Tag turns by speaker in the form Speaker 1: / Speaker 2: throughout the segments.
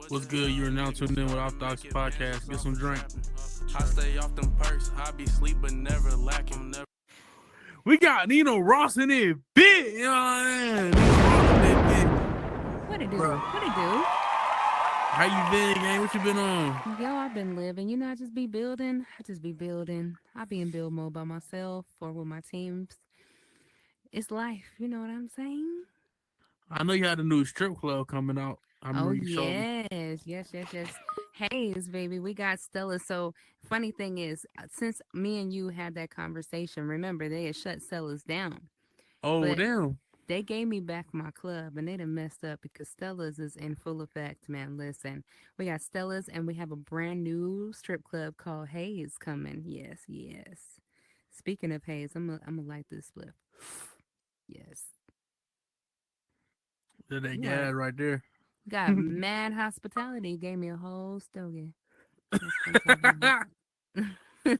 Speaker 1: What's good? You are now tuned in with Off Docs Podcast. Get some drink.
Speaker 2: I stay off them perks. I be sleep but never lacking.
Speaker 1: We got Nino Ross in it, bit. You know what I mean? Nino Ross in it,
Speaker 3: What it do?
Speaker 1: bro.
Speaker 3: What it do?
Speaker 1: How you been, gang? What you been on?
Speaker 3: Yo, I've been living. I just be building. I just be building. I be in build mode by myself or with my teams. It's life. You know what I'm saying?
Speaker 1: I know you had a new strip club coming out. I
Speaker 3: Oh
Speaker 1: remember you showed me.
Speaker 3: yes. Hayes, baby, we got Stella. So funny thing is, since me and you had that conversation, remember they had shut Stella's down,
Speaker 1: Oh,
Speaker 3: but
Speaker 1: damn.
Speaker 3: they gave me back my club and they done messed up because Stella's is in full effect, man. Listen, we got Stella's and we have a brand new strip club called Hayes coming. Yes. Speaking of Hayes, I'm gonna light this spliff. Yes,
Speaker 1: That
Speaker 3: you
Speaker 1: gas
Speaker 3: are.
Speaker 1: right there.
Speaker 3: Got mad hospitality. Gave me a whole stogie. That's what I'm talking about.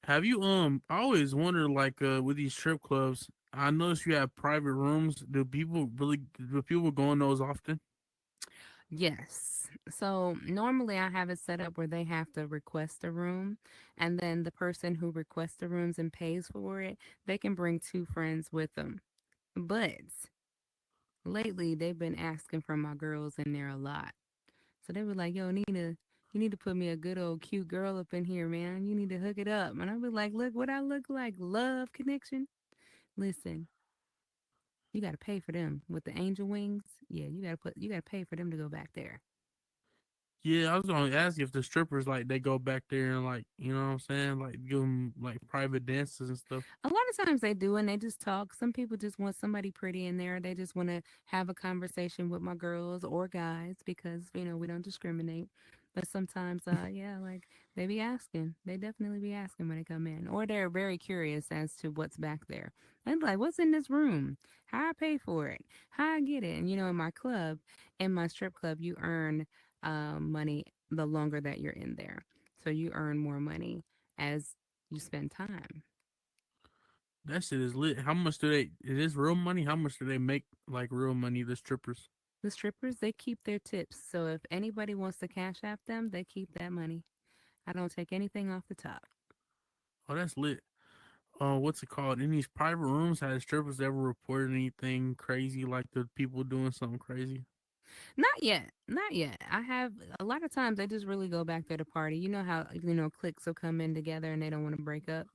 Speaker 1: Have you I always wonder like with these strip clubs, I noticed you have private rooms. Do people go in those often?
Speaker 3: Yes. So normally I have it set up where they have to request a room, and then the person who requests the rooms and pays for it, they can bring two friends with them. But lately they've been asking for my girls in there a lot. So they were like, "Yo, Nina, you need to put me a good old cute girl up in here, man. You need to hook it up." And I was like, "Look what I look like. Love connection. Listen, you got to pay for them with the angel wings. Yeah, you got to pay for them to go back there."
Speaker 1: Yeah, I was gonna ask you if the strippers like they go back there and like you know what I'm saying, like give them like private dances and stuff.
Speaker 3: A lot of times they do, and they just talk. Some people just want somebody pretty in there. They just want to have a conversation with my girls or guys because we don't discriminate. But sometimes, yeah, like they be asking. They definitely be asking when they come in, or they're very curious as to what's back there. And like, what's in this room? How I pay for it? How I get it? And in my club, in my strip club, you earn money the longer that you're in there, so you earn more money as you spend time.
Speaker 1: That shit is lit. How much do they? Is this real money? How much do they make like real money? The strippers.
Speaker 3: The strippers, they keep their tips. So if anybody wants to cash app them, they keep that money. I don't take anything off the top.
Speaker 1: Oh, that's lit. What's it called? In these private rooms, has strippers ever reported anything crazy like the people doing something crazy?
Speaker 3: Not yet. Not yet. I have a lot of times they just really go back there to party. You know how, cliques will come in together and they don't want to break up.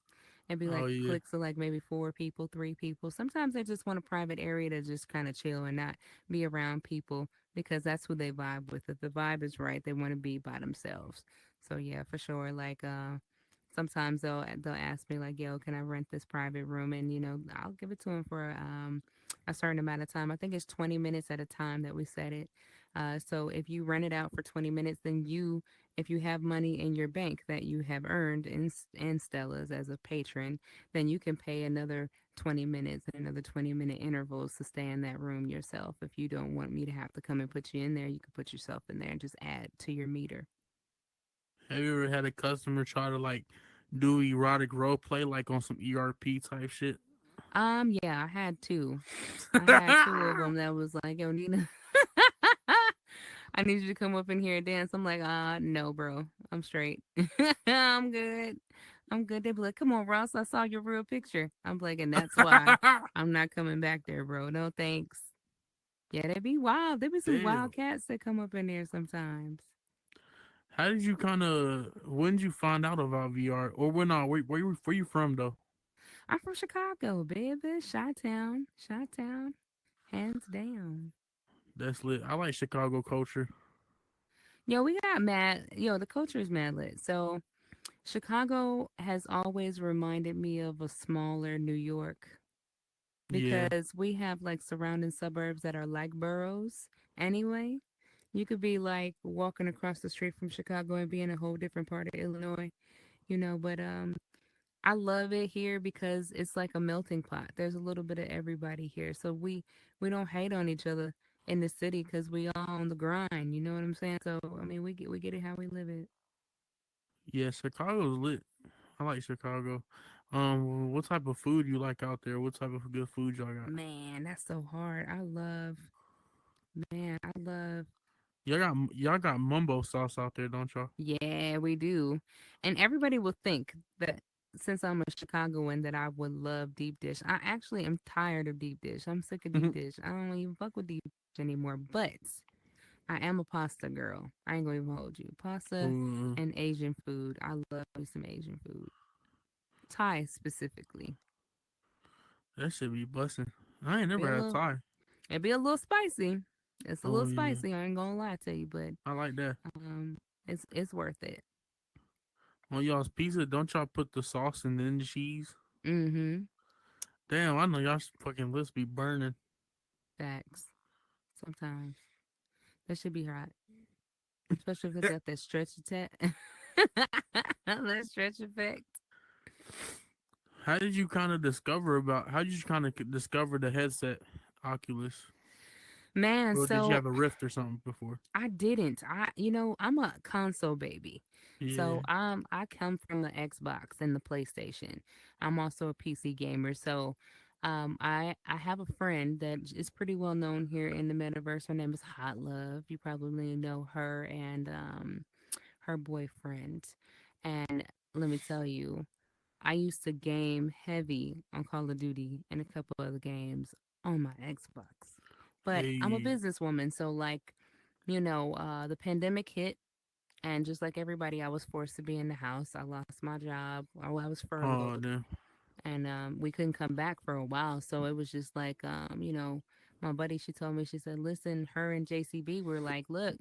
Speaker 3: It'd be
Speaker 1: Oh
Speaker 3: like
Speaker 1: yeah,
Speaker 3: cliques of like maybe four people, three people. Sometimes they just want a private area to just kind of chill and not be around people because that's who they vibe with. If the vibe is right, they want to be by themselves. So yeah, for sure. Like sometimes they'll ask me like, "Yo, can I rent this private room?" And I'll give it to them for a certain amount of time. I think it's 20 minutes at a time that we set it. So if you rent it out for 20 minutes, then if you have money in your bank that you have earned in Stella's as a patron, then you can pay another 20 minutes and another 20-minute intervals to stay in that room yourself. If you don't want me to have to come and put you in there, you can put yourself in there and just add to your meter.
Speaker 1: have you ever had a customer try to like do erotic role play like on some ERP type shit?
Speaker 3: Yeah, I had two. I had two of them that was like, "Yo, Nina, I need you to come up in here and dance." I'm like, no, bro. I'm straight. I'm good. I'm good." They be like, "Come on, Ross. I saw your real picture." I'm like, and that's why I'm not coming back there, bro. No thanks. Yeah, they be wild. There be some
Speaker 1: Damn.
Speaker 3: wild cats that come up in there sometimes.
Speaker 1: How did you kind of? When did you find out about VR? Or when? Where you from though?
Speaker 3: I'm from Chicago, baby. Chi-town. Chi-town. Hands down.
Speaker 1: That's lit. I like Chicago culture.
Speaker 3: Yo, we got mad. Yo, the culture is mad lit. So Chicago has always reminded me of a smaller New York
Speaker 1: Yeah.
Speaker 3: because we have like surrounding suburbs that are like boroughs anyway. You could be like walking across the street from Chicago and be in a whole different part of Illinois, but I love it here because it's like a melting pot. There's a little bit of everybody here. So we don't hate on each other in the city cuz we all on the grind, you know what I'm saying? So I mean, we get it how we live it.
Speaker 1: Yeah, Chicago's lit. I like Chicago. What type of food you like out there? What type of good food y'all got?
Speaker 3: Man, that's so hard. Man, I love
Speaker 1: y'all got mumbo sauce out there, don't y'all?
Speaker 3: Yeah, we do. And everybody will think that since I'm a Chicagoan that I would love deep dish. I actually am tired of deep dish. I'm sick of deep dish. I don't even fuck with deep dish anymore. But I am a pasta girl. I ain't gonna even hold you. Pasta
Speaker 1: Ooh,
Speaker 3: and Asian food. I love me some Asian food. Thai specifically.
Speaker 1: that should be busting. I ain't
Speaker 3: Be a
Speaker 1: never had
Speaker 3: little
Speaker 1: Thai.
Speaker 3: it'd be a little spicy. It's a
Speaker 1: Oh
Speaker 3: little
Speaker 1: yeah,
Speaker 3: spicy, I ain't gonna lie to you, but
Speaker 1: I like that.
Speaker 3: um it's worth it.
Speaker 1: On y'all's pizza, don't y'all put the sauce and then the cheese?
Speaker 3: Mm-hmm.
Speaker 1: Damn, I know y'all's fucking list be burning.
Speaker 3: Facts. Sometimes. That should be hot. Especially if they got that stretch attack. That stretch effect.
Speaker 1: How did you kind of discover about? How did you kind of discover the headset Oculus?
Speaker 3: Man,
Speaker 1: Or did you
Speaker 3: so
Speaker 1: have a Rift or something before?
Speaker 3: I didn't. I'm a console baby.
Speaker 1: Yeah.
Speaker 3: So I come from the Xbox and the PlayStation. I'm also a PC gamer. So I have a friend that is pretty well known here in the metaverse. Her name is Hot Love. You probably know her and her boyfriend. And let me tell you, I used to game heavy on Call of Duty and a couple other games on my Xbox. But I'm a
Speaker 1: Hey.
Speaker 3: businesswoman, so like, the pandemic hit, and just like everybody, I was forced to be in the house. I lost my job, or I was
Speaker 1: Oh
Speaker 3: furloughed,
Speaker 1: damn.
Speaker 3: and we couldn't come back for a while. So it was just like, my buddy, she told me, she said, listen, her and JCB were like, look,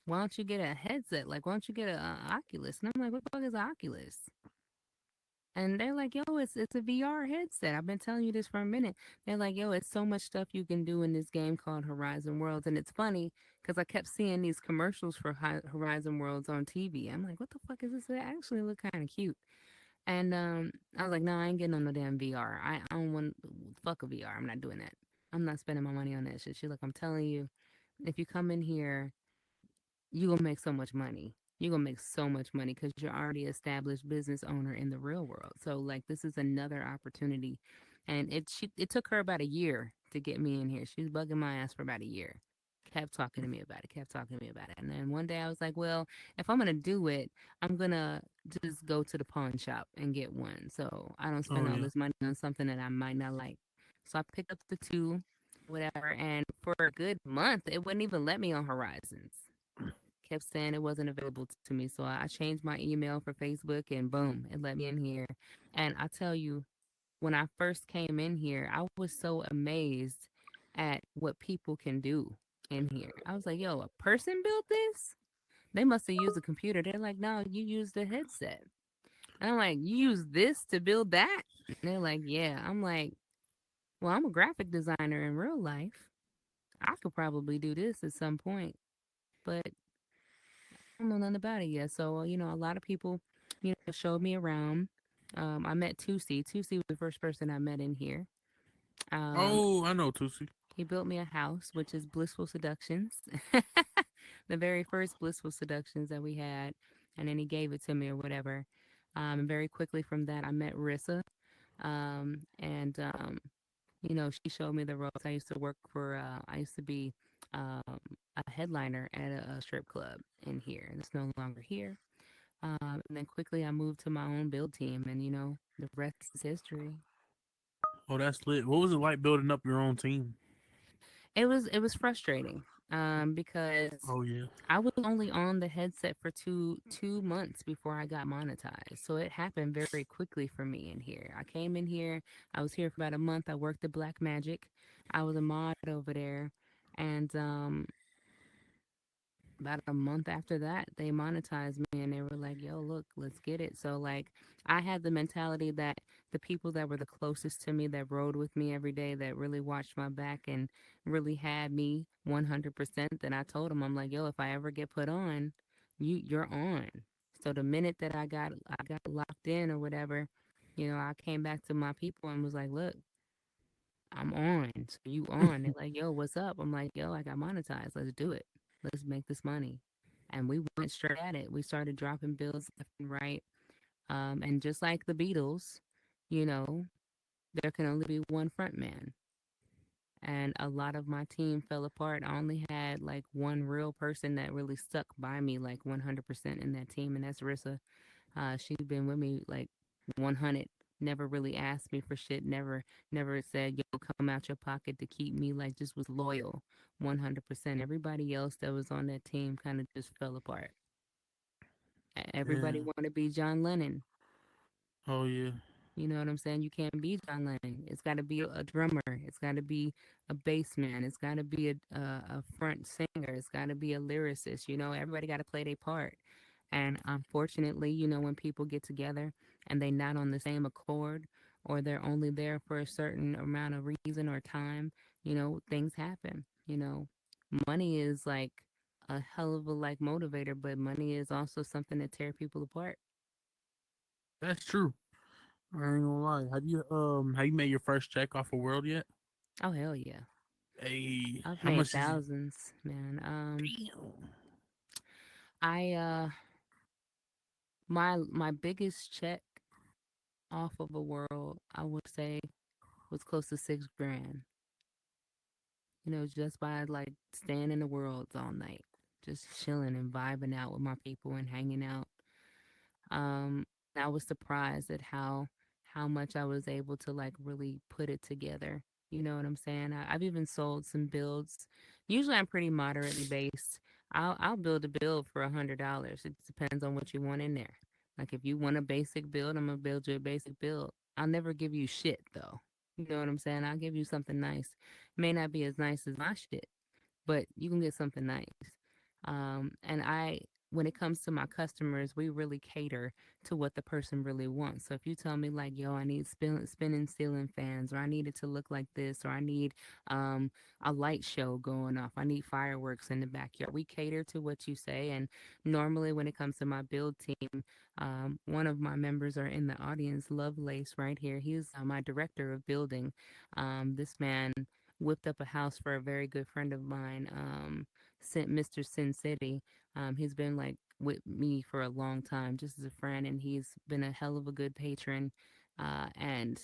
Speaker 3: why don't you get a headset? Like, why don't you get a Oculus? And I'm like, what the fuck is an Oculus? And they're like, yo, it's a VR headset. I've been telling you this for a minute. They're like, yo, it's so much stuff you can do in this game called Horizon Worlds. And it's funny because I kept seeing these commercials for Horizon Worlds on TV. I'm like, what the fuck is this? They actually look kind of cute. And I was like, no, I ain't getting on no damn VR. I don't want, fuck a VR. I'm not doing that. I'm not spending my money on that shit. She's like, I'm telling you, if you come in here, you gonna make so much money. You're gonna make so much money because you're already established business owner in the real world. So like this is another opportunity. And it took her about a year to get me in here. She was bugging my ass for about a year. Kept talking to me about it, kept talking to me about it. And then one day I was like, well, if I'm gonna do it, I'm gonna just go to the pawn shop and get one. So I don't
Speaker 1: Oh
Speaker 3: spend all
Speaker 1: yeah.
Speaker 3: this money on something that I might not like. So I picked up the two, whatever, and for a good month, it wouldn't even let me on Horizons. Kept saying it wasn't available to me. So I changed my email for Facebook and boom, it let me in here. And I tell you, when I first came in here, I was so amazed at what people can do in here. I was like, yo, a person built this? They must have used a computer. They're like, no, you used a headset. And I'm like, you use this to build that? And they're like, yeah. I'm like, well, I'm a graphic designer in real life. I could probably do this at some point. But don't know nothing about it yet. So, a lot of people, showed me around. I met Tusi. Tusi was the first person I met in here. Um,
Speaker 1: Oh, I know Tusi.
Speaker 3: he built me a house, which is Blissful Seductions, the very first Blissful Seductions that we had. And then he gave it to me or whatever. And very quickly from that, I met Rissa. And she showed me the ropes. I used to work for, I used to be um, a headliner at a strip club in here. And it's no longer here. And then quickly I moved to my own build team, and the rest is history.
Speaker 1: Oh, that's lit. What was it like building up your own team?
Speaker 3: It was frustrating, because
Speaker 1: Oh yeah.
Speaker 3: I was only on the headset for two months before I got monetized. So it happened very quickly for me in here. I came in here, I was here for about a month. I worked at Black Magic. I was a mod over there, and about a month after that, they monetized me and they were like, yo, look, let's get it. So, like, I had the mentality that the people that were the closest to me, that rode with me every day, that really watched my back and really had me 100%, then I told them, I'm like, yo, if I ever get put on, you're on. So the minute that I got locked in or whatever, I came back to my people and was like, look, I'm on. So you on. They're like, yo, what's up? I'm like, yo, I got monetized. Let's do it. Let's make this money. And we went straight at it. We started dropping bills left and right. And just like the Beatles, you know, there can only be one front man. and a lot of my team fell apart. I only had like one real person that really stuck by me like 100% in that team, and that's Rissa. She's been with me like 100. Never really asked me for shit. Never said, "Yo, come out your pocket to keep me." Like, just was loyal, 100%. Everybody else that was on that team kind of just fell apart.
Speaker 1: Yeah.
Speaker 3: Everybody wanted to be John Lennon.
Speaker 1: Oh yeah.
Speaker 3: You know what I'm saying? You can't be John Lennon. It's got to be a drummer. It's got to be a bass man. It's got to be a front singer. It's got to be a lyricist. You know, everybody got to play their part. And unfortunately, you know, when people get together and they're not on the same accord, or they're only there for a certain amount of reason or time, you know, things happen. You know, money is like a hell of a like motivator, but money is also something that tear people apart.
Speaker 1: That's true. I ain't gonna lie. Have you made your first check off of World yet?
Speaker 3: Oh hell yeah.
Speaker 1: Hey,
Speaker 3: I've
Speaker 1: how
Speaker 3: made
Speaker 1: much is it?
Speaker 3: thousands, man.
Speaker 1: Damn.
Speaker 3: I my biggest check off of a world, I would say, was close to 6 grand. You know, just by like staying in the worlds all night, just chilling and vibing out with my people and hanging out. Um, I was surprised at how much I was able to like really put it together. You know what I'm saying? I've even sold some builds. Usually, I'm pretty moderately based. I'll build a build for $100. It depends on what you want in there. Like if you want a basic build, I'm gonna build you a basic build. I'll never give you shit though. You know what I'm saying? I'll give you something nice. May not be as nice as my shit, but you can get something nice. And when it comes to my customers, we really cater to what the person really wants. So if you tell me like, yo, I need spinning ceiling fans, or I need it to look like this, or I need um, a light show going off, I need fireworks in the backyard. We cater to what you say. And normally, when it comes to my build team, one of my members are in the audience, Lovelace, right here. He's my director of building. This man whipped up a house for a very good friend of mine, Mr. Sin City. He's been like with me for a long time, just as a friend, and he's been a hell of a good patron. And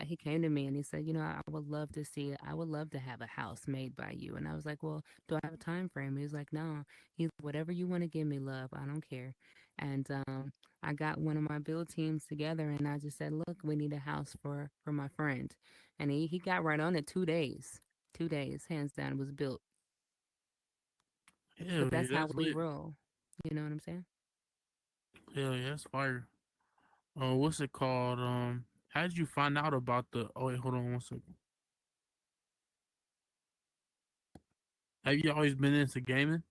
Speaker 3: he came to me and he said, you know, I would love to see it. I would love to have a house made by you. And I was like, well, do I have a time frame? He was like, no. He's like, whatever you want to give me, love. I don't care. And I got one of my build teams together, and I just said, look, we need a house for my friend. And he got right on it 2 days. 2 days, hands down, it was built.
Speaker 1: Hell
Speaker 3: But
Speaker 1: yeah,
Speaker 3: that's how
Speaker 1: that's
Speaker 3: we
Speaker 1: lit.
Speaker 3: roll. You know what I'm saying?
Speaker 1: Hell yeah, that's fire. What's it called? How did you find out about the? Oh wait, hold on one second. Have you always been into gaming?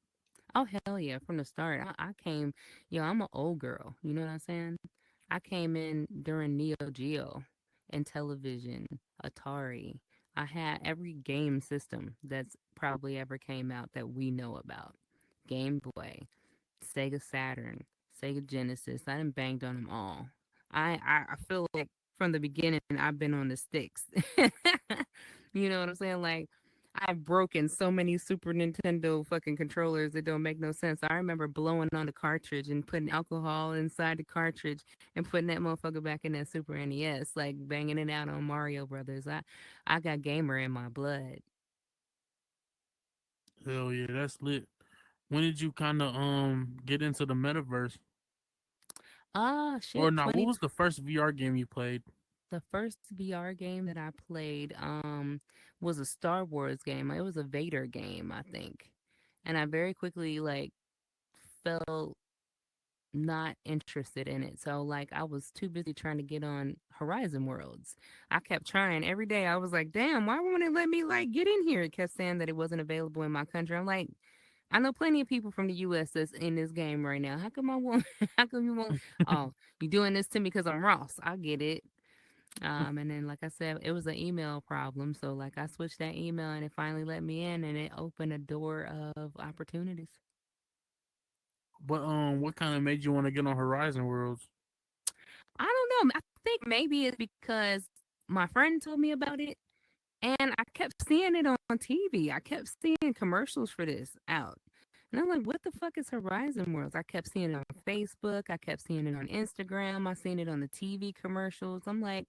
Speaker 3: Oh hell yeah! From the start, I came. Yo, I'm an old girl. You know what I'm saying? I came in during Neo Geo and television, Atari. I had every game system that's probably ever came out that we know about. Game Boy, Sega Saturn, Sega Genesis. I done banged on them all. I feel like from the beginning I've been on the sticks. You know what I'm saying? Like I've broken so many Super Nintendo fucking controllers that don't make no sense. I remember blowing on the cartridge and putting alcohol inside the cartridge and putting that motherfucker back in that Super NES, like banging it out on Mario Brothers. I got gamer in my blood.
Speaker 1: Hell yeah, that's lit. When did you kind of get into the metaverse?
Speaker 3: Ah
Speaker 1: Or
Speaker 3: shit,
Speaker 1: not? What
Speaker 3: 20
Speaker 1: was the first VR game you played?
Speaker 3: the first VR game that I played was a Star Wars game. It was a Vader game, I think. And I very quickly like felt not interested in it. So like I was too busy trying to get on Horizon Worlds. I kept trying every day. I was like, "Damn, why won't it let me like get in here?" It kept saying that it wasn't available in my country. I'm like, I know plenty of people from the US that's in this game right now. How come I won't how come you won't oh, you doing this to me because I'm Ross. I get it. And then, like I said, it was an email problem. So, like, I switched that email and it finally let me in and it opened a door of opportunities.
Speaker 1: But what kind of made you want to get on Horizon Worlds?
Speaker 3: I don't know. I think maybe it's because my friend told me about it and I kept seeing it on TV. I kept seeing commercials for this out. And I'm like, what the fuck is Horizon Worlds? I kept seeing it on Facebook. I kept seeing it on Instagram. I seen it on the TV commercials. I'm like,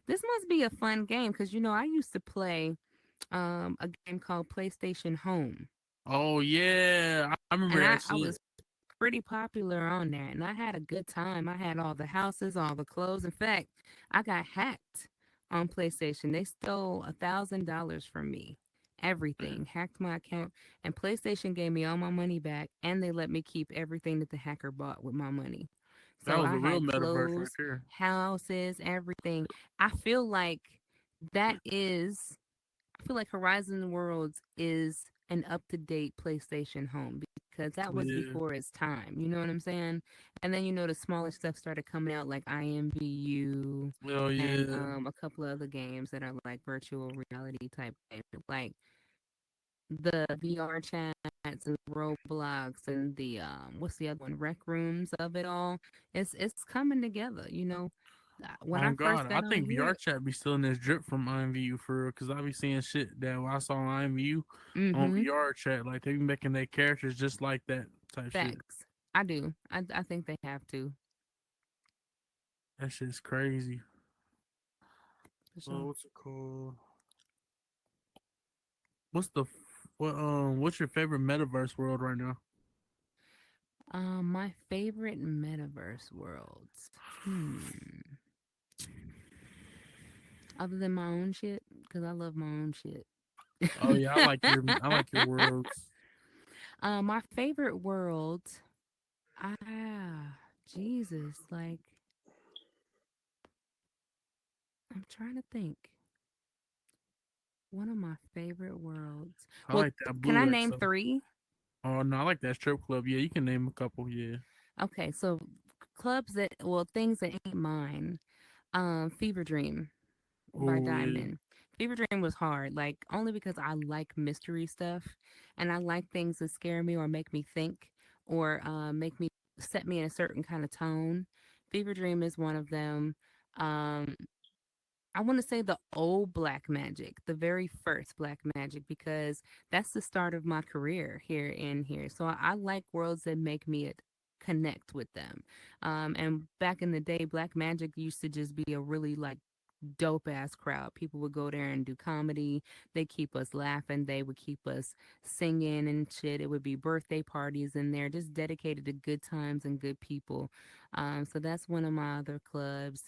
Speaker 3: this must be a fun game because, you know, I used to play. a game called PlayStation Home.
Speaker 1: Oh yeah, I remember
Speaker 3: And
Speaker 1: that
Speaker 3: I
Speaker 1: shit.
Speaker 3: was pretty popular on there, and I had a good time. I had all the houses, all the clothes. In fact, I got hacked on PlayStation. They stole $1,000 from me. Everything, hacked my account, and PlayStation gave me all my money back, and they let me keep everything that the hacker bought with my money.
Speaker 1: That
Speaker 3: So
Speaker 1: was
Speaker 3: I
Speaker 1: a real
Speaker 3: had
Speaker 1: metaverse right
Speaker 3: clothes,
Speaker 1: there.
Speaker 3: houses, everything. I feel like that is I feel like Horizon Worlds is an up to date PlayStation home because that was
Speaker 1: Yeah.
Speaker 3: before its time. You know what I'm saying? And then the smaller stuff started coming out like IMVU
Speaker 1: Oh
Speaker 3: and
Speaker 1: yeah.
Speaker 3: a couple of other games that are like virtual reality type games, like the VR chats and Roblox and the what's the other one? Rec rooms of it all. It's coming together. When
Speaker 1: Oh
Speaker 3: I first
Speaker 1: God, I
Speaker 3: got on
Speaker 1: think VR
Speaker 3: here.
Speaker 1: chat be stealing this drip from IMVU for real, cause I be seeing shit that I saw on IMVU on
Speaker 3: Mm-hmm.
Speaker 1: VR chat, like they be making their characters just like that type shit.
Speaker 3: Facts. I do. I think they have to,
Speaker 1: That shit's crazy.
Speaker 3: for
Speaker 1: Oh,
Speaker 3: sure.
Speaker 1: what's it called? What's your favorite metaverse world right now?
Speaker 3: My favorite metaverse worlds. Other than my own shit, because I love my own shit.
Speaker 1: Oh yeah, I like your worlds.
Speaker 3: My favorite world. Jesus. Like, I'm trying to think. One of my favorite worlds.
Speaker 1: I
Speaker 3: Well,
Speaker 1: like that
Speaker 3: can
Speaker 1: blue
Speaker 3: I name
Speaker 1: EXO.
Speaker 3: three?
Speaker 1: Oh no, I like that strip club. Yeah, you can name a couple. Yeah.
Speaker 3: Okay, so things that ain't mine. Fever Dream by
Speaker 1: Oh yeah.
Speaker 3: Diamond. Fever Dream was hard, like only because I like mystery stuff and I like things that scare me or make me think or make me set me in a certain kind of tone. Fever Dream is one of them. Um, I want to say the old Black Magic, the very first Black Magic, because that's the start of my career here in here. So I like worlds that make me connect with them. And back in the day, Black Magic used to just be a really like dope ass crowd. People would go there and do comedy. They keep us laughing. They would keep us singing and shit. It would be birthday parties in there, just dedicated to good times and good people. So that's one of my other clubs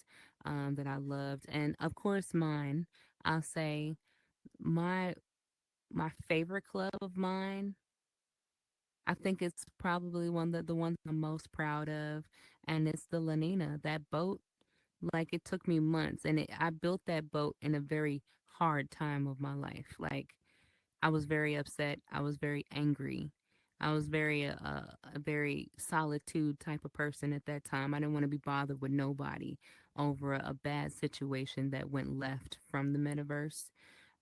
Speaker 3: that I loved, and of course mine. I'll say my my favorite club of mine. I think it's probably one that the one I'm most proud of, and it's the Lanina. That boat, like it took me months, and I built that boat in a very hard time of my life. Like I was very upset. I was very angry. I was a very solitude type of person at that time. I didn't want to be bothered with nobody over a bad situation that went left from the metaverse.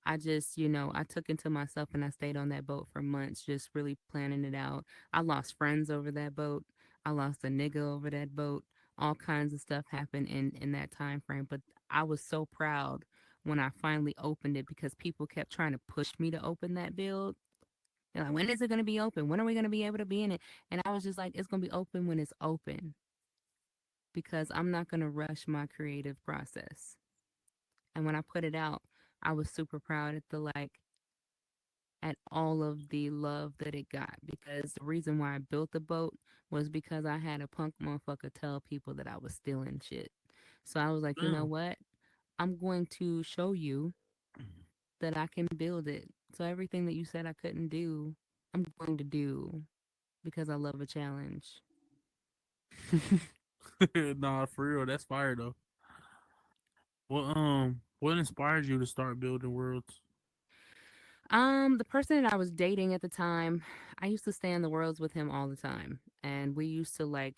Speaker 3: I just, I took into myself and I stayed on that boat for months, just really planning it out. I lost friends over that boat. I lost a nigga over that boat. All kinds of stuff happened in that time frame. But I was so proud when I finally opened it because people kept trying to push me to open that build. They're like, when is it going to be open? When are we going to be able to be in it? And I was just like, it's going to be open when it's open because I'm not going to rush my creative process. And when I put it out, I was super proud at the at all of the love that it got because the reason why I built the boat was because I had a punk motherfucker tell people that I was stealing shit. So I was like, you know
Speaker 1: Damn.
Speaker 3: what? I'm going to show you that I can build it. So everything that you said I couldn't do, I'm going to do because I love a challenge.
Speaker 1: Nah, for real, that's fire though. What inspired you to start building worlds?
Speaker 3: The person that I was dating at the time, I used to stay in the worlds with him all the time. And we used to like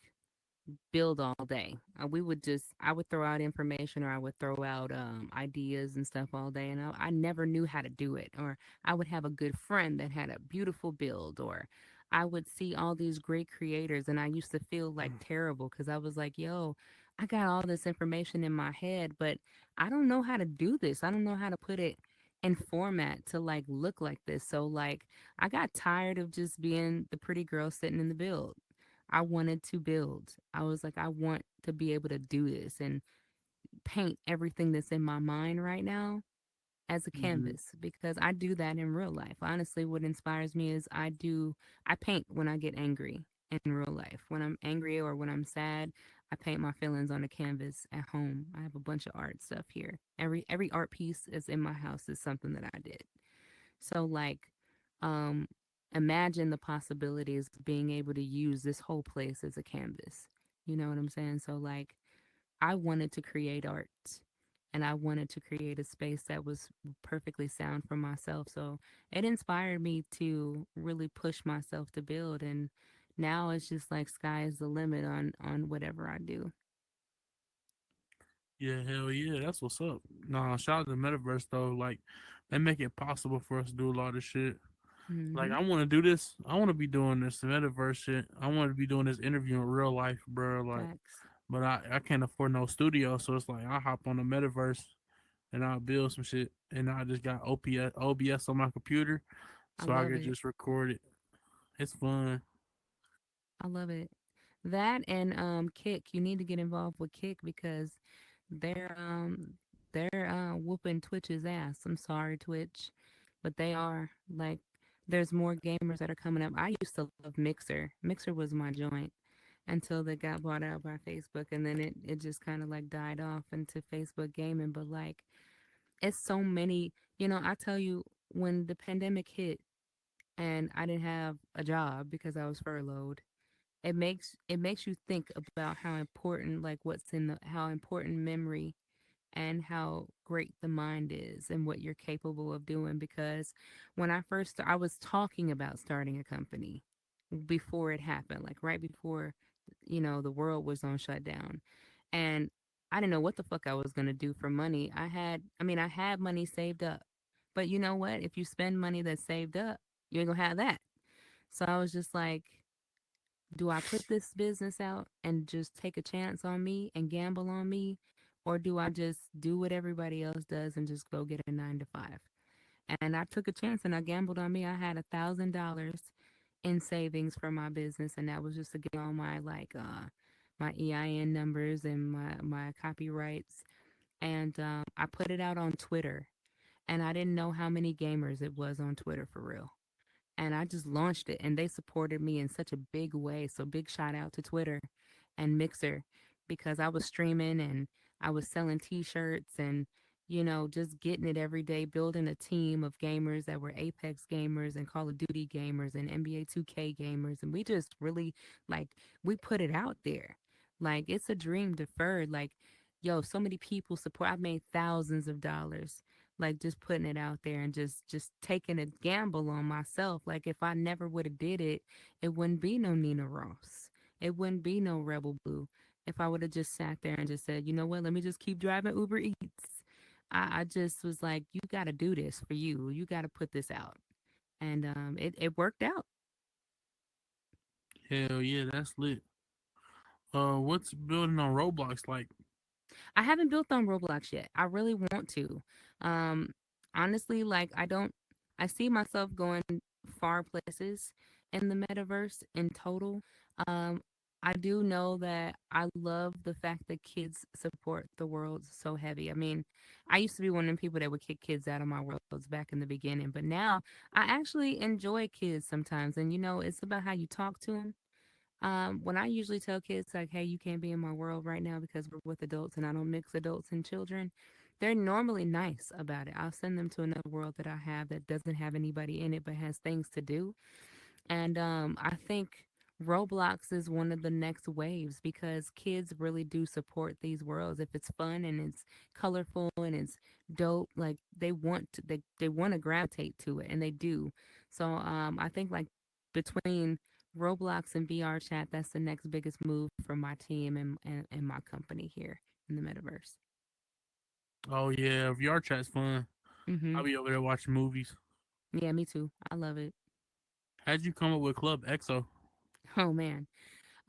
Speaker 3: build all day. I would throw out information or I would throw out ideas and stuff all day. And I never knew how to do it. Or I would have a good friend that had a beautiful build. Or I would see all these great creators. And I used to feel like terrible because I was like, yo, I got all this information in my head, but I don't know how to do this. I don't know how to put it in format to like look like this. So like I got tired of just being the pretty girl sitting in the build. I wanted to build. I was like, I want to be able to do this and paint everything that's in my mind right now. as a
Speaker 1: Hmm.
Speaker 3: canvas because I do that in real life. Honestly, what inspires me is I paint when I get angry in real life. When I'm angry or when I'm sad, I paint my feelings on a canvas at home. I have a bunch of art stuff here. Every art piece is in my house is something that I did. So like um imagine the possibilities of being able to use this whole place as a canvas. You know what I'm saying? So like I wanted to create art and I wanted to create a space that was perfectly sound for myself. So it inspired me to really push myself to build and now it's just like sky is the limit on whatever I do.
Speaker 1: Yeah, hell yeah, that's what's up. Nah, shout out to the metaverse though. Like, they make it possible for us to do a lot of shit. Like,
Speaker 3: Mhm.
Speaker 1: I want to do this. I want to be doing this metaverse shit. I want to be doing this interview in real life, bro. Like,
Speaker 3: Facts.
Speaker 1: but I can't afford no studio, so it's like I hop on the metaverse and I'll build some shit, and I just got OBS on my computer,
Speaker 3: I
Speaker 1: so I
Speaker 3: love
Speaker 1: could
Speaker 3: it.
Speaker 1: just record it. It's fun.
Speaker 3: I love it. That and Kick. You need to get involved with Kick because they're um they're whooping Twitch's ass. I'm sorry, Twitch, but they are like there's more gamers that are coming up. I used to love Mixer. Mixer was my joint until they got bought out by Facebook and then it just kind of like died off into Facebook gaming. But like it's so many, I tell you when the pandemic hit and I didn't have a job because I was furloughed, it makes you think about how important like what's in the how important memory and how great the mind is and what you're capable of doing because when I was talking about starting a company before it happened, like right before the world was on shutdown. And I didn't know what the fuck I was going to do for money. I had money saved up. But you know what? If you spend money that's saved up, you ain't going to have that. So I was just like, do I put this business out and just take a chance on me and gamble on me? Or do I just do what everybody else does and just go get a 9 to 5? And I took a chance and I gambled on me. I had $1,000 in savings for my business, and that was just to get all my my EIN numbers and my copyrights. And I put it out on Twitter, and I didn't know how many gamers it was on Twitter for real, and I just launched it and they supported me in such a big way. So big shout out to Twitter and Mixer because I was streaming and I was selling t-shirts and just getting it every day, building a team of gamers that were Apex gamers and Call of Duty gamers and NBA 2K gamers and we just really like we put it out there. Like it's a dream deferred. Like yo, so many people support. I've made thousands of dollars like just putting it out there and just taking a gamble on myself. Like if I never would have did it, it wouldn't be no Nina Ross. It wouldn't be no Rebel Blue. If I would have just sat there and just said, you know what, let me just keep driving Uber Eats. I just was like, you got to do this for you. You got to put this out. And it worked out.
Speaker 1: Hell yeah, that's lit. What's building on Roblox like?
Speaker 3: I haven't built on Roblox yet. I really want to. Um, honestly, like I see myself going far places in the metaverse in total. Um, I do know that I love the fact that kids support the world so heavy. I mean, I used to be one of them people that would kick kids out of my worlds back in the beginning, but now I actually enjoy kids sometimes. And it's about how you talk to them. When I usually tell kids like, "Hey, you can't be in my world right now because we're with adults and I don't mix adults and children," they're normally nice about it. I'll send them to another world that I have that doesn't have anybody in it but has things to do. And I think Roblox is one of the next waves because kids really do support these worlds. If it's fun and it's colorful and it's dope, like they want to gravitate to it and they do. So I think like between Roblox and VR chat, that's the next biggest move for my team and my company here in the metaverse.
Speaker 1: Oh yeah, VR chat's fun.
Speaker 3: Mm-hmm.
Speaker 1: I'll be over there watching movies.
Speaker 3: Yeah, me too. I love it.
Speaker 1: How'd you come up with Club EXO?
Speaker 3: Oh man.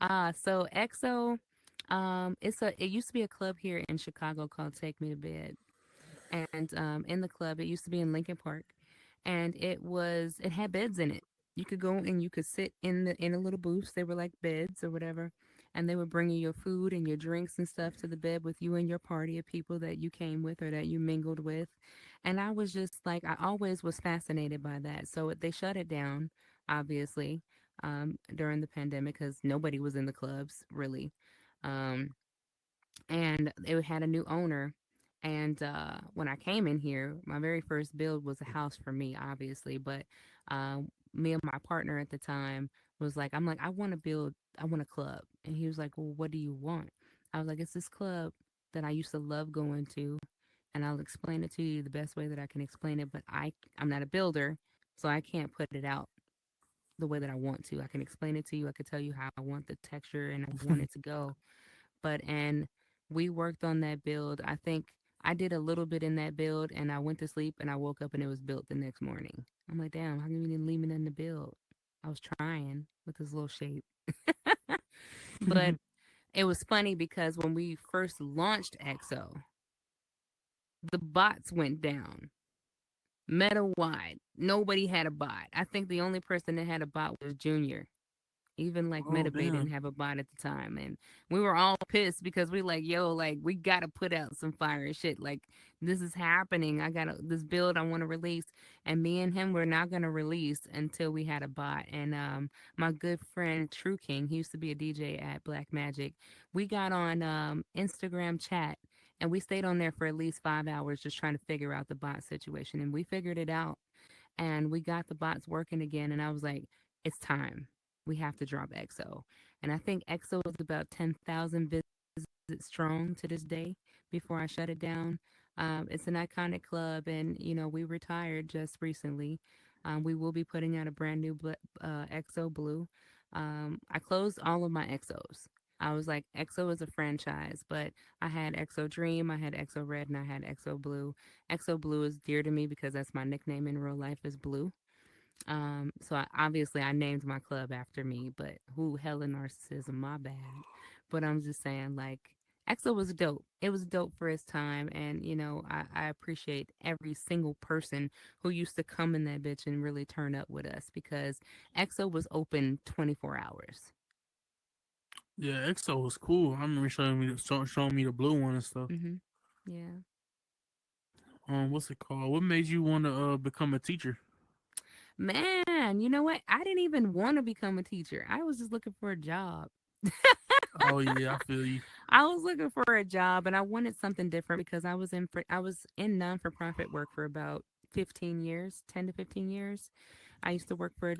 Speaker 3: So EXO, it used to be a club here in Chicago called Take Me to Bed. And in the club, it used to be in Lincoln Park. And it had beds in it. You could go and you could sit in a little booths. They were like beds or whatever. And they would bring you your food and your drinks and stuff to the bed with you and your party of people that you came with or that you mingled with. And I was just like, I always was fascinated by that. So they shut it down, obviously, during the pandemic because nobody was in the clubs really. Um, and it had a new owner. And when I came in here, my very first build was a house for me, obviously. But me and my partner at the time was like, I'm like, I want a club. And he was like, well, what do you want? I was like, it's this club that I used to love going to, and I'll explain it to you the best way that I can explain it. But I'm not a builder, so I can't put it out the way that I want to. I can explain it to you. I could tell you how I want the texture and I want it to go. But and we worked on that build. I think I did a little bit in that build, and I went to sleep, and I woke up and it was built the next morning. I'm like, damn, how come you didn't leave me nothing to build? I was trying with this little shape. But it was funny because when we first launched EXO, the bots went down meta wide. Nobody had a bot. I think the only person that had a bot was Junior. Even like
Speaker 1: Oh
Speaker 3: Metabay
Speaker 1: damn.
Speaker 3: didn't have a bot at the time, and we were all pissed because we like, yo, like we gotta put out some fire and shit. Like this is happening. I got this build I want to release, and me and him were not gonna release until we had a bot. And my good friend True King, he used to be a DJ at Black Magic. We got on Instagram chat. And we stayed on there for at least 5 hours just trying to figure out the bot situation. And we figured it out and we got the bots working again. And I was like, it's time. We have to drop EXO. And I think EXO is about 10,000 visits strong to this day before I shut it down. It's an iconic club, and we retired just recently. We will be putting out a brand new EXO Blue. I closed all of my EXOs. I was like, EXO is a franchise, but I had EXO Dream, I had EXO Red, and I had EXO Blue. EXO Blue is dear to me because that's my nickname in real life is Blue. Obviously I named my club after me, but who hella narcissism, my bad. But I'm just saying, like, EXO was dope. It was dope for its time, and I appreciate every single person who used to come in that bitch and really turn up with us because EXO was open 24 hours.
Speaker 1: Yeah, EXO was cool. I remember showing me the blue one and stuff.
Speaker 3: Mhm. Yeah.
Speaker 1: What's it called? What made you want to become a teacher?
Speaker 3: Man, you know what? I didn't even want to become a teacher. I was just looking for a job.
Speaker 1: Oh yeah, I feel you.
Speaker 3: I was looking for a job and I wanted something different because I was in non-for-profit work for about 15 years, 10 to 15 years. I used to work for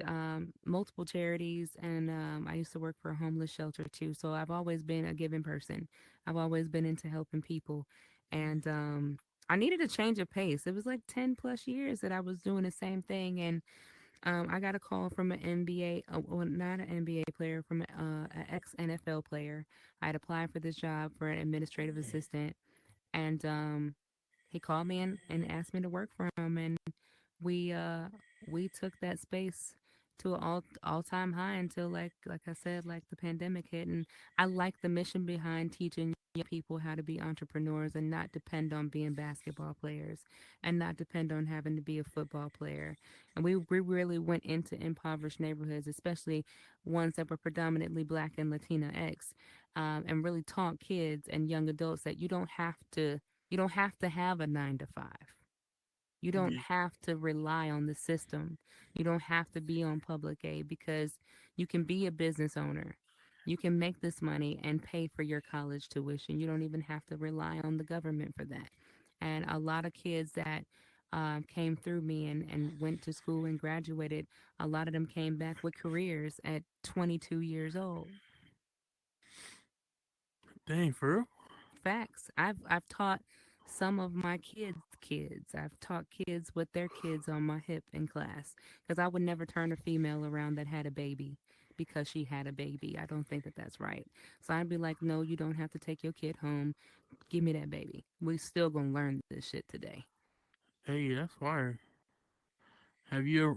Speaker 3: multiple charities and I used to work for a homeless shelter too. So I've always been a giving person. I've always been into helping people. And I needed a change of pace. It was like 10 plus years that I was doing the same thing. And I got a call from an NBA, well, not an NBA player, from an ex NFL player. I had applied for this job for an administrative assistant, and he called me and asked me to work for him, and we uh we took that space to an all time high until like I said, like the pandemic hit. And I like the mission behind teaching young people how to be entrepreneurs and not depend on being basketball players and not depend on having to be a football player. And we really went into impoverished neighborhoods, especially ones that were predominantly Black and Latina X, and really taught kids and young adults that you don't have to have a 9 to 5. You don't
Speaker 1: Yeah.
Speaker 3: have to rely on the system. You don't have to be on public aid because you can be a business owner. You can make this money and pay for your college tuition. You don't even have to rely on the government for that. And a lot of kids that came through me and went to school and graduated, a lot of them came back with careers at 22 years old.
Speaker 1: Dang, for real?
Speaker 3: Facts. I've taught some of my kids. I've taught kids with their kids on my hip in class because I would never turn a female around that had a baby because she had a baby. I don't think that that's right. So I'd be like, no, you don't have to take your kid home. Give me that baby. We still gonna learn this shit today.
Speaker 1: Hey, that's fire. Have you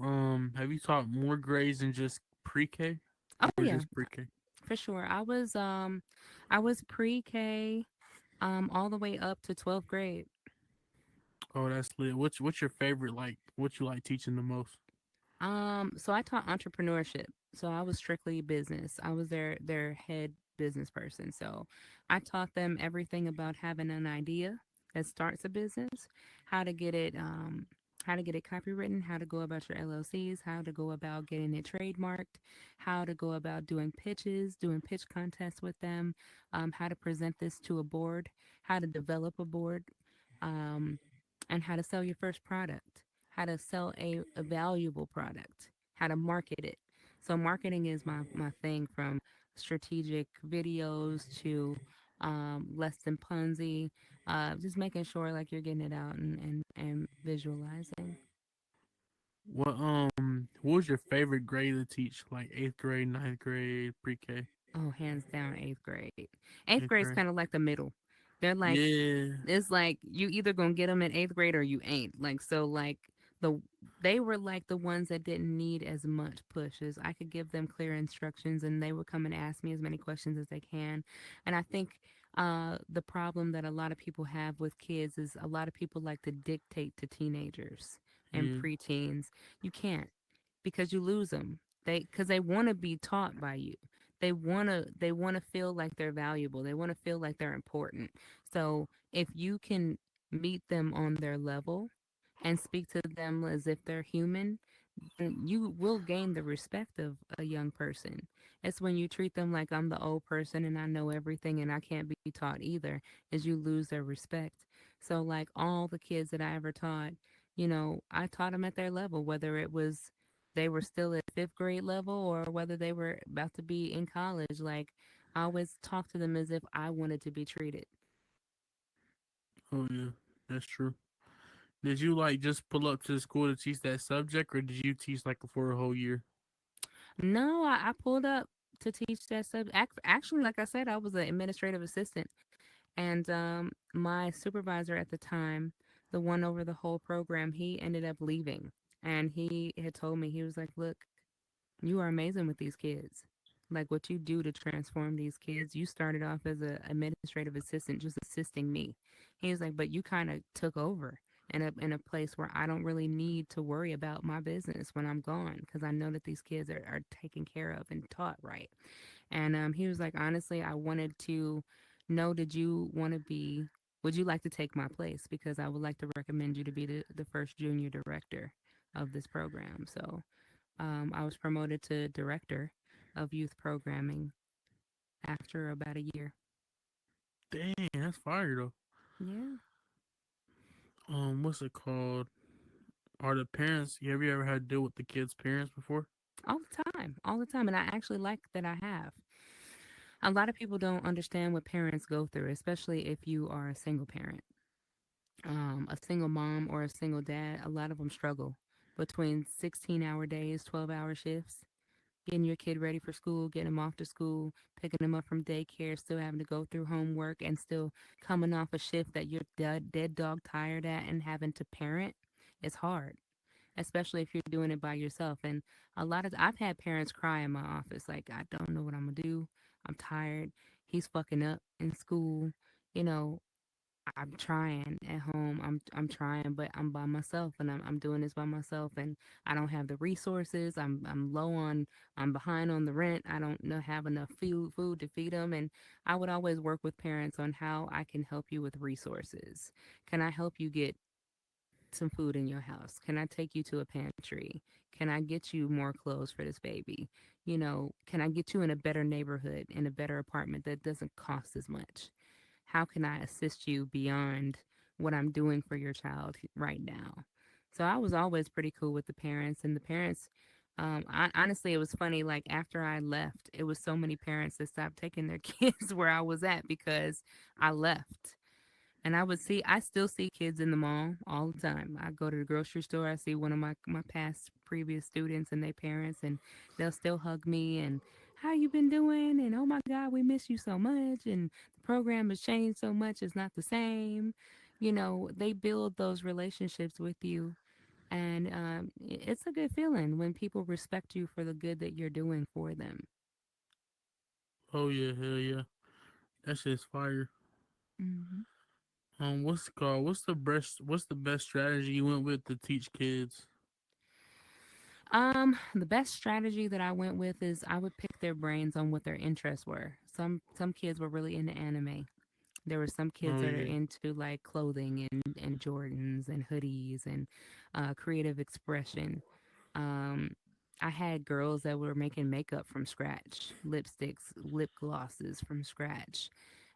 Speaker 1: taught more grades than just pre-K
Speaker 3: Oh
Speaker 1: or
Speaker 3: yeah,
Speaker 1: just pre-K?
Speaker 3: for sure. I was pre-K all the way up to 12th grade.
Speaker 1: Oh, that's lit. What's your favorite, like what you like teaching the most?
Speaker 3: So I taught entrepreneurship. So I was strictly business. I was their head business person. So I taught them everything about having an idea. that starts a business, how to get it how to get it copywritten, how to go about your LLCs, how to go about getting it trademarked, how to go about doing pitches, doing pitch contests with them, how to present this to a board, how to develop a board, um, and how to sell your first product, how to sell a valuable product, how to market it. So marketing is my thing, from strategic videos to less than punsy, just making sure like you're getting it out and visualizing.
Speaker 1: What was your favorite grade to teach? Like eighth grade, ninth grade, pre-K,
Speaker 3: Oh, hands down, eighth grade. Eighth
Speaker 1: eighth
Speaker 3: grade's
Speaker 1: grade?
Speaker 3: kind of like the middle. They're like,
Speaker 1: Yeah,
Speaker 3: it's like you either gonna get them in eighth grade or you ain't. Like so, like the they were like the ones that didn't need as much pushes. I could give them clear instructions, and they would come and ask me as many questions as they can. And I think the problem that a lot of people have with kids is a lot of people like to dictate to teenagers and
Speaker 1: yeah.
Speaker 3: preteens. You can't, because you lose them. Because they want to be taught by you. They want to feel like they're valuable. They want to feel like they're important. So if you can meet them on their level and speak to them as if they're human, then you will gain the respect of a young person. It's when you treat them like I'm the old person and I know everything and I can't be taught either, is you lose their respect. So like all the kids that I ever taught, I taught them at their level, whether it was they were still at fifth grade level or whether they were about to be in college. Like I always talked to them as if I wanted to be treated.
Speaker 1: Oh yeah, that's true. Did you like just pull up to the school to teach that subject, or did you teach like for a whole year?
Speaker 3: No, I pulled up to teach that subject. Actually, like I said, I was an administrative assistant. And my supervisor at the time, the one over the whole program, he ended up leaving. And he had told me, he was like, look, you are amazing with these kids. Like what you do to transform these kids. You started off as an administrative assistant, just assisting me. He was like, but you kind of took over in a place where I don't really need to worry about my business when I'm gone, because I know that these kids are taken care of and taught right. And he was like, honestly, I wanted to know, did you want to be, would you like to take my place? Because I would like to recommend you to be the first junior director of this program. So I was promoted to director of youth programming after about a year.
Speaker 1: Dang, that's fire though.
Speaker 3: Yeah,
Speaker 1: What's it called? Are the parents? Have you ever had to deal with the kids' parents before?
Speaker 3: all the time, all the time. And I actually like that I have. A lot of people don't understand what parents go through, especially if you are a single parent, a single mom or a single dad. A lot of them struggle between 16-hour days, 12-hour shifts, getting your kid ready for school, getting them off to school, picking them up from daycare, still having to go through homework, and still coming off a shift that you're dead dog tired at and having to parent. It's hard, especially if you're doing it by yourself. And I've had parents cry in my office, like, I don't know what I'm gonna do. I'm tired. He's fucking up in school. You know, I'm trying at home. I'm trying, but I'm by myself, and I'm doing this by myself, and I don't have the resources. I'm low on I'm behind on the rent. I don't know have enough food to feed them, and I would always work with parents on how I can help you with resources. Can I help you get some food in your house? Can I take you to a pantry? Can I get you more clothes for this baby? Can I get you in a better neighborhood, in a better apartment that doesn't cost as much? How can I assist you beyond what I'm doing for your child right now? So I was always pretty cool with the parents, and the parents. Honestly, it was funny. Like after I left, it was so many parents that stopped taking their kids where I was at because I left. And I still see kids in the mall all the time. I go to the grocery store, I see one of my past previous students and their parents, and they'll still hug me and, how you been doing? And, oh my God, we miss you so much. And the program has changed so much, it's not the same. They build those relationships with you. And it's a good feeling when people respect you for the good that you're doing for them.
Speaker 1: Oh yeah, hell yeah. That shit's fire.
Speaker 3: Hmm.
Speaker 1: What's it called? What's the best strategy you went with to teach kids?
Speaker 3: The best strategy that I went with is I would pick their brains on what their interests were. Some kids were really into anime. There were some kids
Speaker 1: Oh
Speaker 3: that are
Speaker 1: yeah.
Speaker 3: into like clothing and Jordans and hoodies and creative expression. Um, I had girls that were making makeup from scratch, lipsticks, lip glosses from scratch.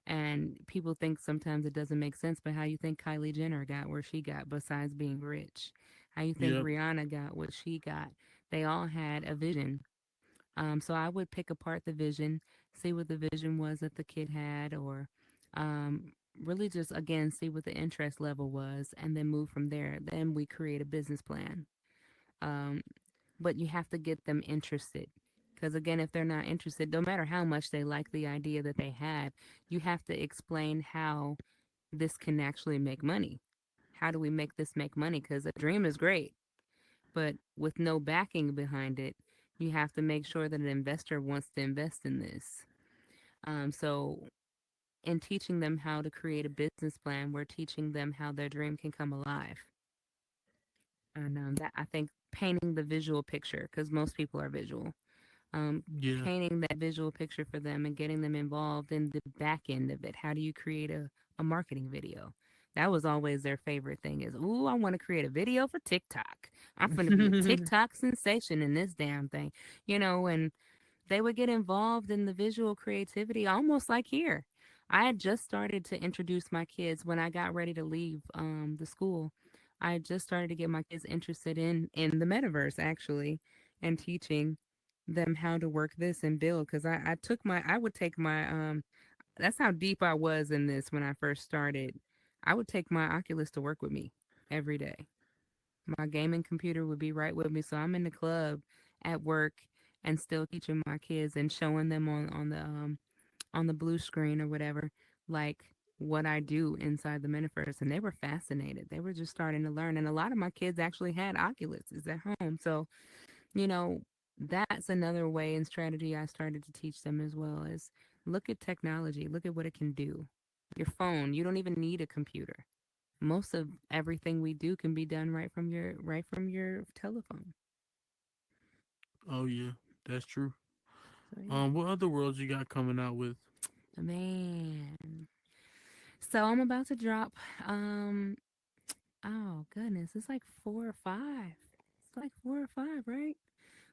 Speaker 3: And people think sometimes it doesn't make sense, but how you think Kylie Jenner got where she got besides being rich? How you think
Speaker 1: Yep.
Speaker 3: Rihanna got what she got? They all had a vision. So I would pick apart the vision, see what the vision was that the kid had, or um, really just again see what the interest level was, and then move from there. Then we create a business plan. Um, but you have to get them interested. Because again, if they're not interested, no matter how much they like the idea that they had, you have to explain how this can actually make money. How do we make this make money? Because a dream is great, but with no backing behind it, you have to make sure that an investor wants to invest in this. So, in teaching them how to create a business plan, we're teaching them how their dream can come alive. And that I think painting the visual picture, because most people are visual,
Speaker 1: Yeah.
Speaker 3: painting that visual picture for them and getting them involved in the back end of it. How do you create a marketing video? That was always their favorite thing is, ooh, I want to create a video for TikTok. I'm going to be a TikTok sensation in this damn thing, and they would get involved in the visual creativity almost like here. I had just started to introduce my kids when I got ready to leave the school. I had just started to get my kids interested in the metaverse actually and teaching them how to work this and build because I would take my that's how deep I was in this when I first started. I would take my Oculus to work with me every day. My gaming computer would be right with me. So I'm in the club at work and still teaching my kids and showing them on the blue screen or whatever, like what I do inside the metaverse. And they were fascinated. They were just starting to learn. And a lot of my kids actually had Oculuses at home. So, you know, that's another way and strategy I started to teach them as well is look at technology, look at what it can do. Your phone, you don't even need a computer. Most of everything we do can be done right from your telephone.
Speaker 1: Oh yeah. That's true.
Speaker 3: So yeah,
Speaker 1: What other worlds you got coming out with?
Speaker 3: man. So I'm about to drop. Oh goodness, it's like 4 or 5. It's like 4 or 5, right?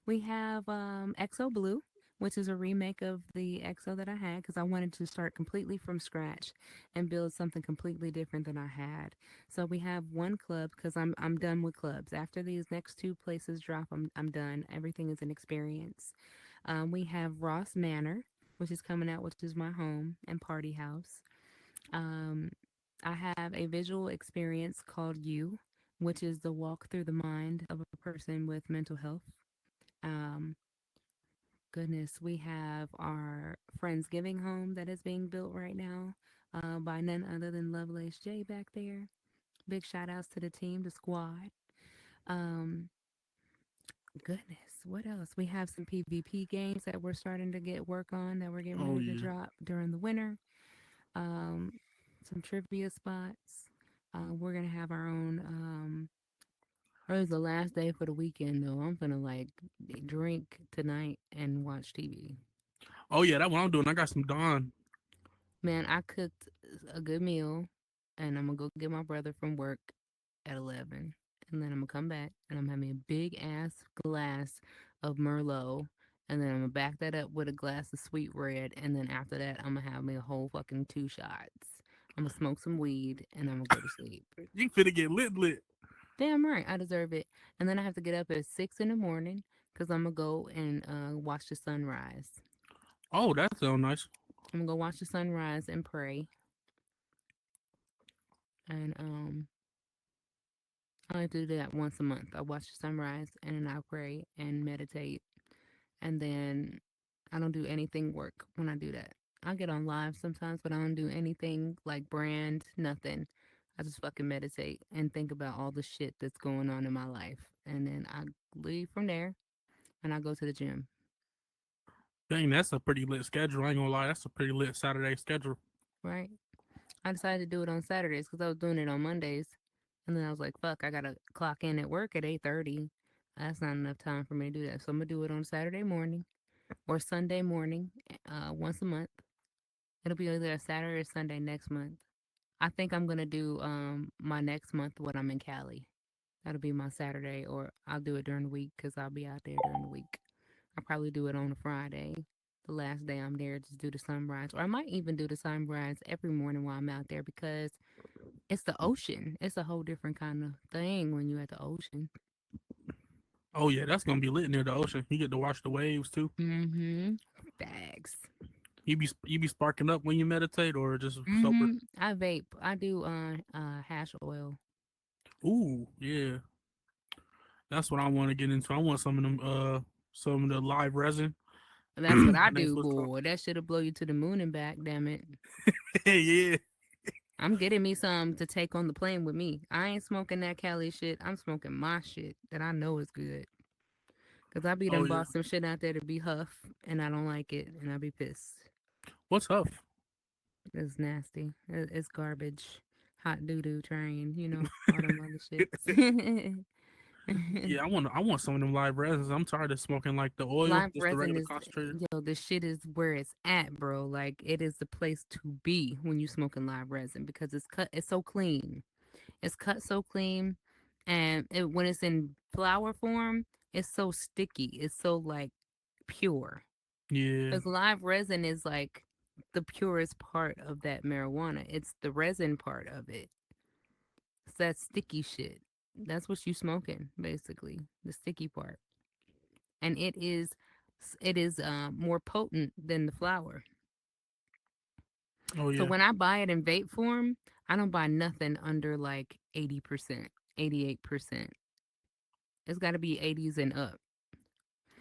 Speaker 3: We have Exo Blue, which is a remake of the Exo that I had because I wanted to start completely from scratch and build something completely different than I had. So we have one club because I'm done with clubs. After these next two places drop, I'm done. Everything is an experience. We have Ross Manor, which is coming out, which is my home and party house. Um, I have a visual experience called You, which is the walk through the mind of a person with mental health. Um, Goodness, we have our Friendsgiving home that is being built right now by none other than Lovelace J back there. Big shout outs to the team, the squad. Um, Goodness, what else? We have some PvP games that we're starting to get work on that we're getting
Speaker 1: Oh
Speaker 3: ready to
Speaker 1: yeah.
Speaker 3: drop during the winter. Um, some trivia spots. We're gonna have our own. Or it's the last day for the weekend though. I'm gonna like drink tonight and watch TV.
Speaker 1: Oh yeah. That what I'm doing. I got some Dawn.
Speaker 3: Man, I cooked a good meal, and I'm gonna go get my brother from work at 11, and then I'm gonna come back and I'm having a big ass glass of Merlot, and then I'm gonna back that up with a glass of sweet red, and then after that I'm gonna have me a whole fucking 2 shots. I'm gonna smoke some weed and I'm gonna go to sleep.
Speaker 1: You finna get lit lit.
Speaker 3: Damn right, I deserve it. And then I have to get up at 6 in the morning because I'm gonna go and watch the sunrise.
Speaker 1: Oh, that sounds nice.
Speaker 3: I'm gonna go watch the sunrise and pray. And I like to do that once a month. I watch the sunrise and then I pray and meditate. And then I don't do anything work when I do that. I get on live sometimes, but I don't do anything like brand, nothing. I just fucking meditate and think about all the shit that's going on in my life. And then I leave from there and I go to the gym,
Speaker 1: Dang, that's a pretty lit schedule. I ain't gonna lie. That's a pretty lit Saturday schedule.
Speaker 3: right? I decided to do it on Saturdays because I was doing it on Mondays. And then I was like, fuck, I gotta clock in at work at 8:30. That's not enough time for me to do that. So I'm gonna do it on Saturday morning or Sunday morning, once a month. It'll be either a Saturday or Sunday next month. I think I'm gonna do my next month when I'm in Cali. That'll be my Saturday, or I'll do it during the week because I'll be out there during the week. I'll probably do it on a Friday, the last day I'm there, just do the sunrise. Or I might even do the sunrise every morning while I'm out there because it's the ocean. It's a whole different kind of thing when you're at the ocean.
Speaker 1: Oh yeah, that's gonna be lit near the ocean. You get to watch the waves too.
Speaker 3: Mm-hmm. Bags.
Speaker 1: You be sparking up when you meditate or just sober?
Speaker 3: Mm-hmm. I vape. I do hash oil.
Speaker 1: Ooh, yeah. That's what I want to get into. I want some of them some of the live resin.
Speaker 3: That's what I
Speaker 1: And that's
Speaker 3: do,
Speaker 1: what's called.
Speaker 3: boy. That shit'll blow you to the moon and back, damn it.
Speaker 1: Yeah.
Speaker 3: I'm getting me some to take on the plane with me. I ain't smoking that Cali shit. I'm smoking my shit that I know is good. Cause I be
Speaker 1: Oh
Speaker 3: done
Speaker 1: yeah.
Speaker 3: bought some shit out there to be huff, and I don't like it, and I be pissed.
Speaker 1: What's Huff?
Speaker 3: It's nasty. It's garbage. Hot doo doo train, all them other shits.
Speaker 1: Yeah, I want some of them live resins. I'm tired of smoking like the oil,
Speaker 3: Live
Speaker 1: just the
Speaker 3: resin
Speaker 1: regular
Speaker 3: is,
Speaker 1: concentrated.
Speaker 3: the shit is where it's at, bro. Like it is the place to be when you smoking live resin because it's so clean. It's cut so clean, and when it's in flower form, it's so sticky. It's so like pure.
Speaker 1: Yeah.
Speaker 3: Because live resin is like the purest part of that marijuana. It's the resin part of it. It's that sticky shit. That's what you smoking, basically, the sticky part. And it is more potent than the flower.
Speaker 1: Oh
Speaker 3: So
Speaker 1: yeah.
Speaker 3: when I buy it in vape form, I don't buy nothing under like 80%, 88%. It's got to be 80s and up.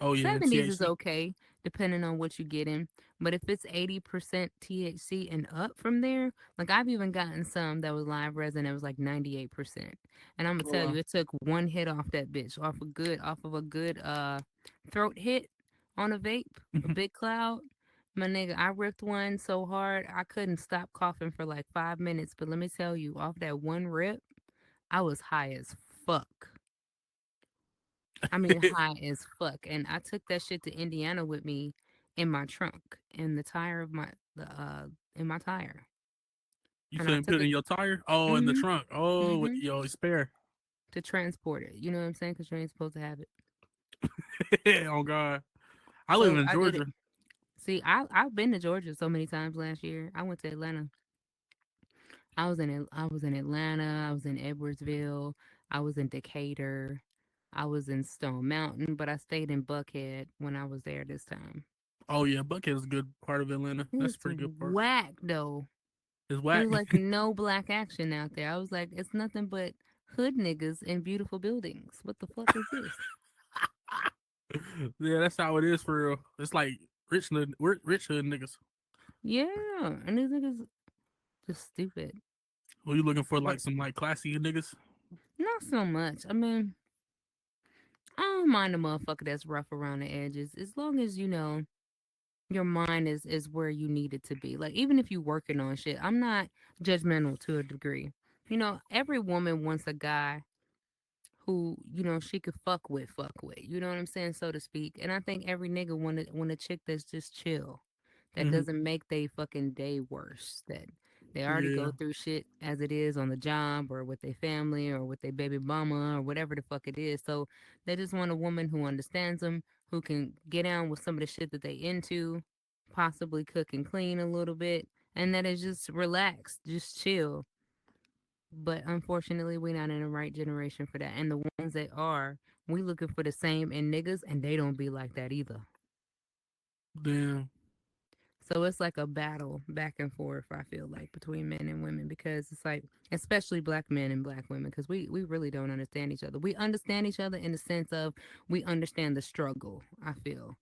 Speaker 1: Oh yeah.
Speaker 3: 70s is
Speaker 1: THC.
Speaker 3: okay, depending on what you get in. But if it's 80% THC and up from there, like I've even gotten some that was live resin that was like 98%. And I'm gonna
Speaker 1: Oh
Speaker 3: tell you,
Speaker 1: wow.
Speaker 3: it took one hit off that bitch, off of a good throat hit on a vape, a big cloud. My nigga, I ripped one so hard I couldn't stop coughing for like 5 minutes. But let me tell you, off that one rip, I was high as fuck. I mean, high as fuck. And I took that shit to Indiana with me in my trunk, in the tire of in my tire.
Speaker 1: You
Speaker 3: And I
Speaker 1: couldn't put
Speaker 3: took
Speaker 1: it in
Speaker 3: it,
Speaker 1: your tire? Oh, in the
Speaker 3: mm-hmm,
Speaker 1: trunk. Oh,
Speaker 3: mm-hmm,
Speaker 1: yo, spare.
Speaker 3: to transport it. You know what I'm saying? Because you ain't supposed to have it.
Speaker 1: Oh God. I live
Speaker 3: So
Speaker 1: in
Speaker 3: I did it.
Speaker 1: Georgia.
Speaker 3: See, I've been to Georgia so many times last year. I went to Atlanta. I was in Atlanta. I was in Edwardsville. I was in Decatur. I was in Stone Mountain, but I stayed in Buckhead when I was there this time.
Speaker 1: Oh yeah, Buckhead is a good part of Atlanta. That's a
Speaker 3: It's
Speaker 1: pretty good part.
Speaker 3: whack though.
Speaker 1: It's
Speaker 3: It
Speaker 1: whack.
Speaker 3: was like no black action out there. I was like, it's nothing but hood niggas in beautiful buildings. What the fuck is this?
Speaker 1: Yeah, that's how it is for real. It's like rich hood niggas.
Speaker 3: Yeah, and these niggas just stupid.
Speaker 1: Who you looking for? Like
Speaker 3: But
Speaker 1: some like classy niggas?
Speaker 3: not so much. I mean, I don't mind a motherfucker that's rough around the edges as long as your mind is where you need it to be. Like even if you working on shit, I'm not judgmental to a degree. Every woman wants a guy who she could fuck with, you know what I'm saying, so to speak. And I think every nigga want a chick that's just chill, that
Speaker 1: Hmm.
Speaker 3: doesn't make they fucking day worse, that they already
Speaker 1: Yeah.
Speaker 3: go through shit as it is on the job or with their family or with their baby mama or whatever the fuck it is. So they just want a woman who understands them, who can get down with some of the shit that they into, possibly cook and clean a little bit, and that is just relaxed, just chill. But unfortunately, we're not in the right generation for that. And the ones that are, we looking for the same in niggas, and they don't be like that either.
Speaker 1: Damn.
Speaker 3: So it's like a battle back and forth, I feel like, between men and women because it's like, especially black men and black women, because we really don't understand each other. We understand each other in the sense of we understand the struggle, I feel.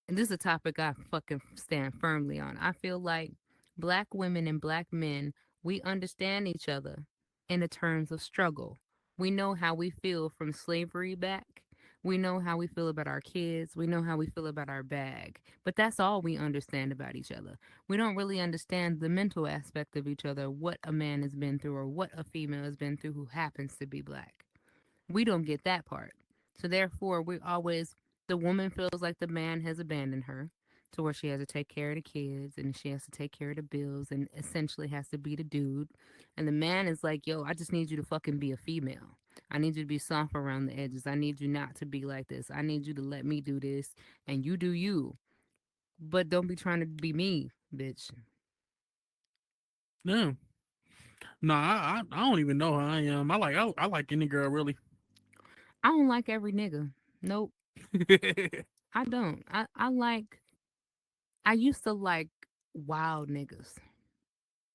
Speaker 3: And this is a topic I fucking stand firmly on. I feel like black women and black men, we understand each other in the terms of struggle. We know how we feel from slavery back. We know how we feel about our kids. We know how we feel about our bag. But that's all we understand about each other. We don't really understand the mental aspect of each other, what a man has been through or what a female has been through who happens to be black. We don't get that part. So therefore, we always the woman feels like the man has abandoned her. to where she has to take care of the kids and she has to take care of the bills and essentially has to be the dude. And the man is like, yo, I just need you to fucking be a female. I need you to be soft around the edges. I need you not to be like this. I need you to let me do this and you do you. But don't be trying to be me, bitch.
Speaker 1: Damn. No, I don't even know how I am. I like any girl really.
Speaker 3: I don't like every nigga. Nope, I don't. I used to like wild niggas.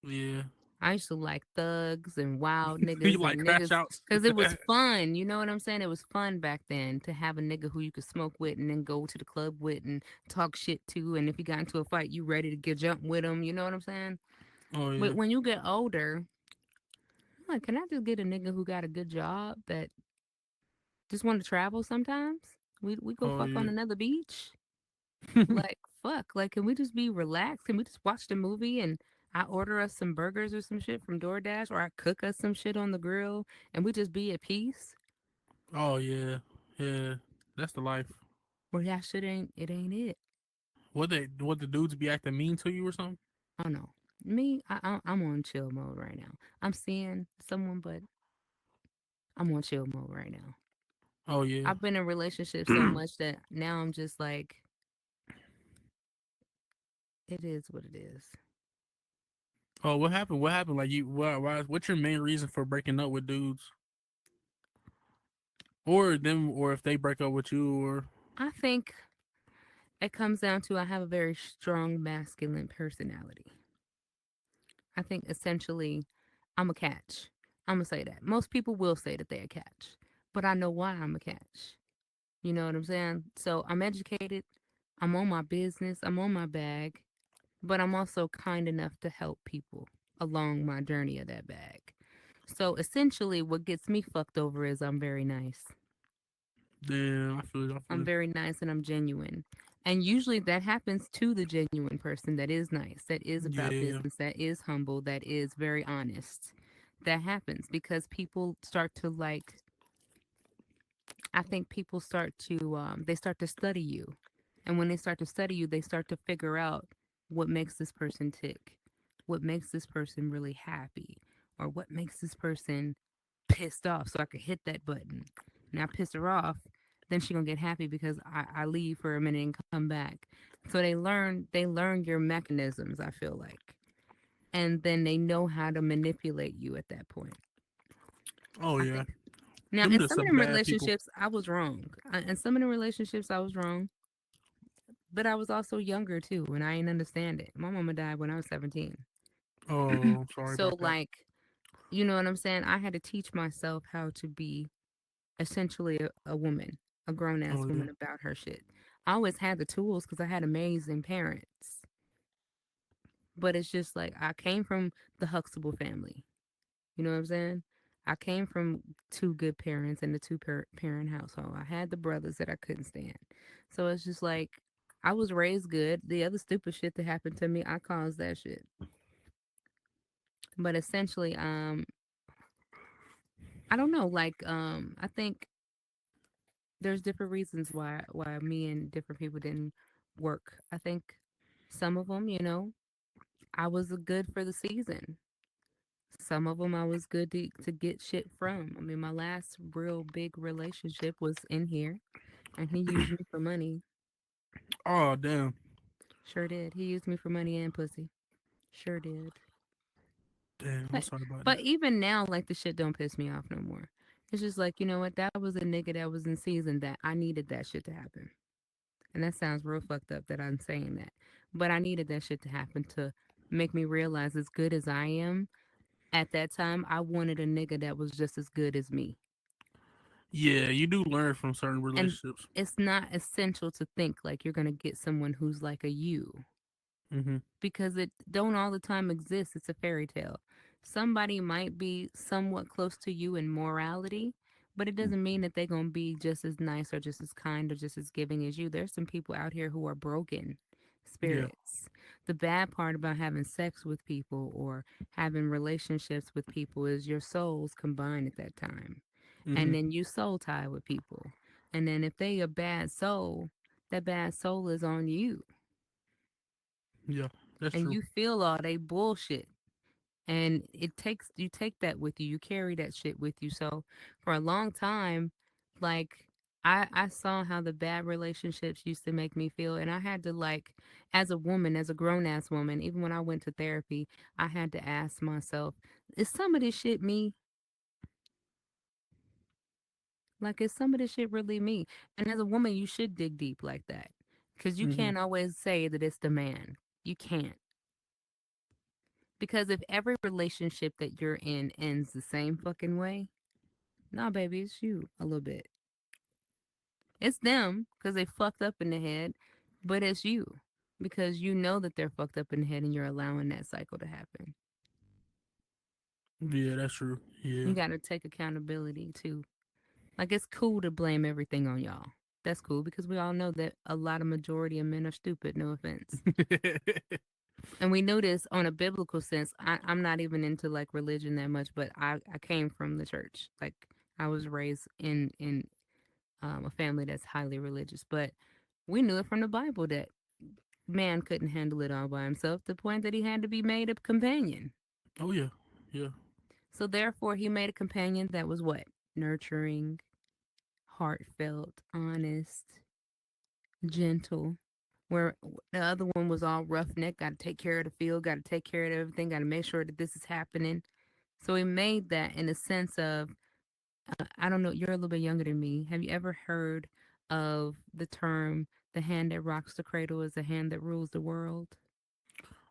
Speaker 1: Yeah.
Speaker 3: I used to like thugs and wild
Speaker 1: You
Speaker 3: niggas
Speaker 1: like
Speaker 3: and
Speaker 1: crash
Speaker 3: niggas
Speaker 1: outs?
Speaker 3: because it was fun. You know what I'm saying? It was fun back then to have a nigga who you could smoke with and then go to the club with and talk shit to. And if you got into a fight, you ready to get jump with him. You know what I'm saying?
Speaker 1: Oh
Speaker 3: But
Speaker 1: yeah.
Speaker 3: when you get older, I'm like, can I just get a nigga who got a good job that just want to travel sometimes? We go
Speaker 1: Oh
Speaker 3: fuck on
Speaker 1: yeah.
Speaker 3: another beach. Like, fuck. Like, can we just be relaxed? Can we just watch the movie and I order us some burgers or some shit from DoorDash or I cook us some shit on the grill and we just be at peace?
Speaker 1: Oh yeah. Yeah. That's the life.
Speaker 3: Or that shit ain't it.
Speaker 1: What the dudes be acting mean to you or something?
Speaker 3: I don't know. Me, I'm on chill mode right now. I'm seeing someone, but I'm on chill mode right now.
Speaker 1: Oh yeah.
Speaker 3: I've been in relationships so much that now I'm just like, it is what it is.
Speaker 1: Oh, what happened? What happened? Like you, what's your main reason for breaking up with dudes, or them, or if they break up with you, or
Speaker 3: I think it comes down to I have a very strong masculine personality. I think essentially I'm a catch. I'm gonna say that. Most people will say that they're a catch, but I know why I'm a catch. You know what I'm saying? So I'm educated, I'm on my business, I'm on my bag, but I'm also kind enough to help people along my journey of that bag. So essentially, what gets me fucked over is I'm very nice.
Speaker 1: damn, I feel it. I feel
Speaker 3: I'm
Speaker 1: it.
Speaker 3: very nice and I'm genuine. And usually that happens to the genuine person that is nice, that is about
Speaker 1: Yeah,
Speaker 3: business, that is humble, that is very honest. That happens because people start to like, I think people start to, they start to study you. And when they start to study you, they start to figure out what makes this person tick, what makes this person really happy, or what makes this person pissed off so I could hit that button. Now piss her off, then she gonna get happy because I leave for a minute and come back. So they learn your mechanisms, I feel like. And then they know how to manipulate you at that point.
Speaker 1: oh
Speaker 3: I
Speaker 1: yeah.
Speaker 3: think now
Speaker 1: Them
Speaker 3: in
Speaker 1: just
Speaker 3: some of
Speaker 1: some
Speaker 3: them
Speaker 1: bad people.
Speaker 3: relationships I was wrong. In some of the relationships I was wrong, but I was also younger too and I didn't understand it. My mama died when I was 17.
Speaker 1: Oh, I'm sorry
Speaker 3: So
Speaker 1: about that.
Speaker 3: like, you know what I'm saying? I had to teach myself how to be essentially a woman, a grown ass
Speaker 1: Oh yeah.
Speaker 3: woman about her shit. I always had the tools because I had amazing parents. But it's just like I came from the Huxtable family. You know what I'm saying? I came from two good parents in the parent household. I had the brothers that I couldn't stand. So it's just like I was raised good. The other stupid shit that happened to me, I caused that shit. But essentially, I don't know. Like, I think there's different reasons why me and different people didn't work. I think some of them, I was good for the season. Some of them I was good to get shit from. I mean, my last real big relationship was in here, and he used me for money.
Speaker 1: Oh damn.
Speaker 3: Sure did. He used me for money and pussy. Sure did.
Speaker 1: Damn. I'm
Speaker 3: But
Speaker 1: sorry about
Speaker 3: but
Speaker 1: that.
Speaker 3: even now, like the shit don't piss me off no more. It's just like, you know what? That was a nigga that was in season that I needed that shit to happen. And that sounds real fucked up that I'm saying that. But I needed that shit to happen to make me realize as good as I am, at that time, I wanted a nigga that was just as good as me.
Speaker 1: Yeah, you do learn from certain
Speaker 3: And
Speaker 1: relationships.
Speaker 3: it's not essential to think like you're going to get someone who's like a you
Speaker 1: Mm-hmm.
Speaker 3: because it don't all the time exist. It's a fairy tale. Somebody might be somewhat close to you in morality, but it doesn't mean that they're going to be just as nice or just as kind or just as giving as you. There's some people out here who are broken
Speaker 1: Yeah.
Speaker 3: spirits. The bad part about having sex with people or having relationships with people is your souls combine at that time.
Speaker 1: Mm-hmm.
Speaker 3: And then you soul tie with people. And then if they a bad soul, that bad soul is on you.
Speaker 1: Yeah, that's
Speaker 3: and
Speaker 1: true.
Speaker 3: you feel all they bullshit. And it takes you take that with you. You carry that shit with you. So for a long time, like I saw how the bad relationships used to make me feel, and I had to like, as a woman, as a grown ass woman, even when I went to therapy, I had to ask myself, is some of this shit me? Like, is some of this shit really me? And as a woman, you should dig deep like that, because you
Speaker 1: Hmm.
Speaker 3: can't always say that it's the man. You can't. Because if every relationship that you're in ends the same fucking way, nah, baby, it's you a little bit. It's them because they fucked up in the head, but it's you because you know that they're fucked up in the head and you're allowing that cycle to happen.
Speaker 1: Yeah, that's true. Yeah.
Speaker 3: You got to take accountability too. Like, it's cool to blame everything on y'all. That's cool because we all know that a lot of majority of men are stupid, no offense. And we know this on a biblical sense. I'm not even into like religion that much, but I came from the church. Like, I was raised in a family that's highly religious, but we knew it from the Bible that man couldn't handle it all by himself to the point that he had to be made a companion.
Speaker 1: Oh yeah, yeah.
Speaker 3: So therefore, he made a companion that was what? Nurturing, heartfelt, honest, gentle. Where the other one was all roughneck, got to take care of the field, got to take care of everything, got to make sure that this is happening. So he made that in a sense of, I don't know, you're a little bit younger than me. Have you ever heard of the term, the hand that rocks the cradle is the hand that rules the world?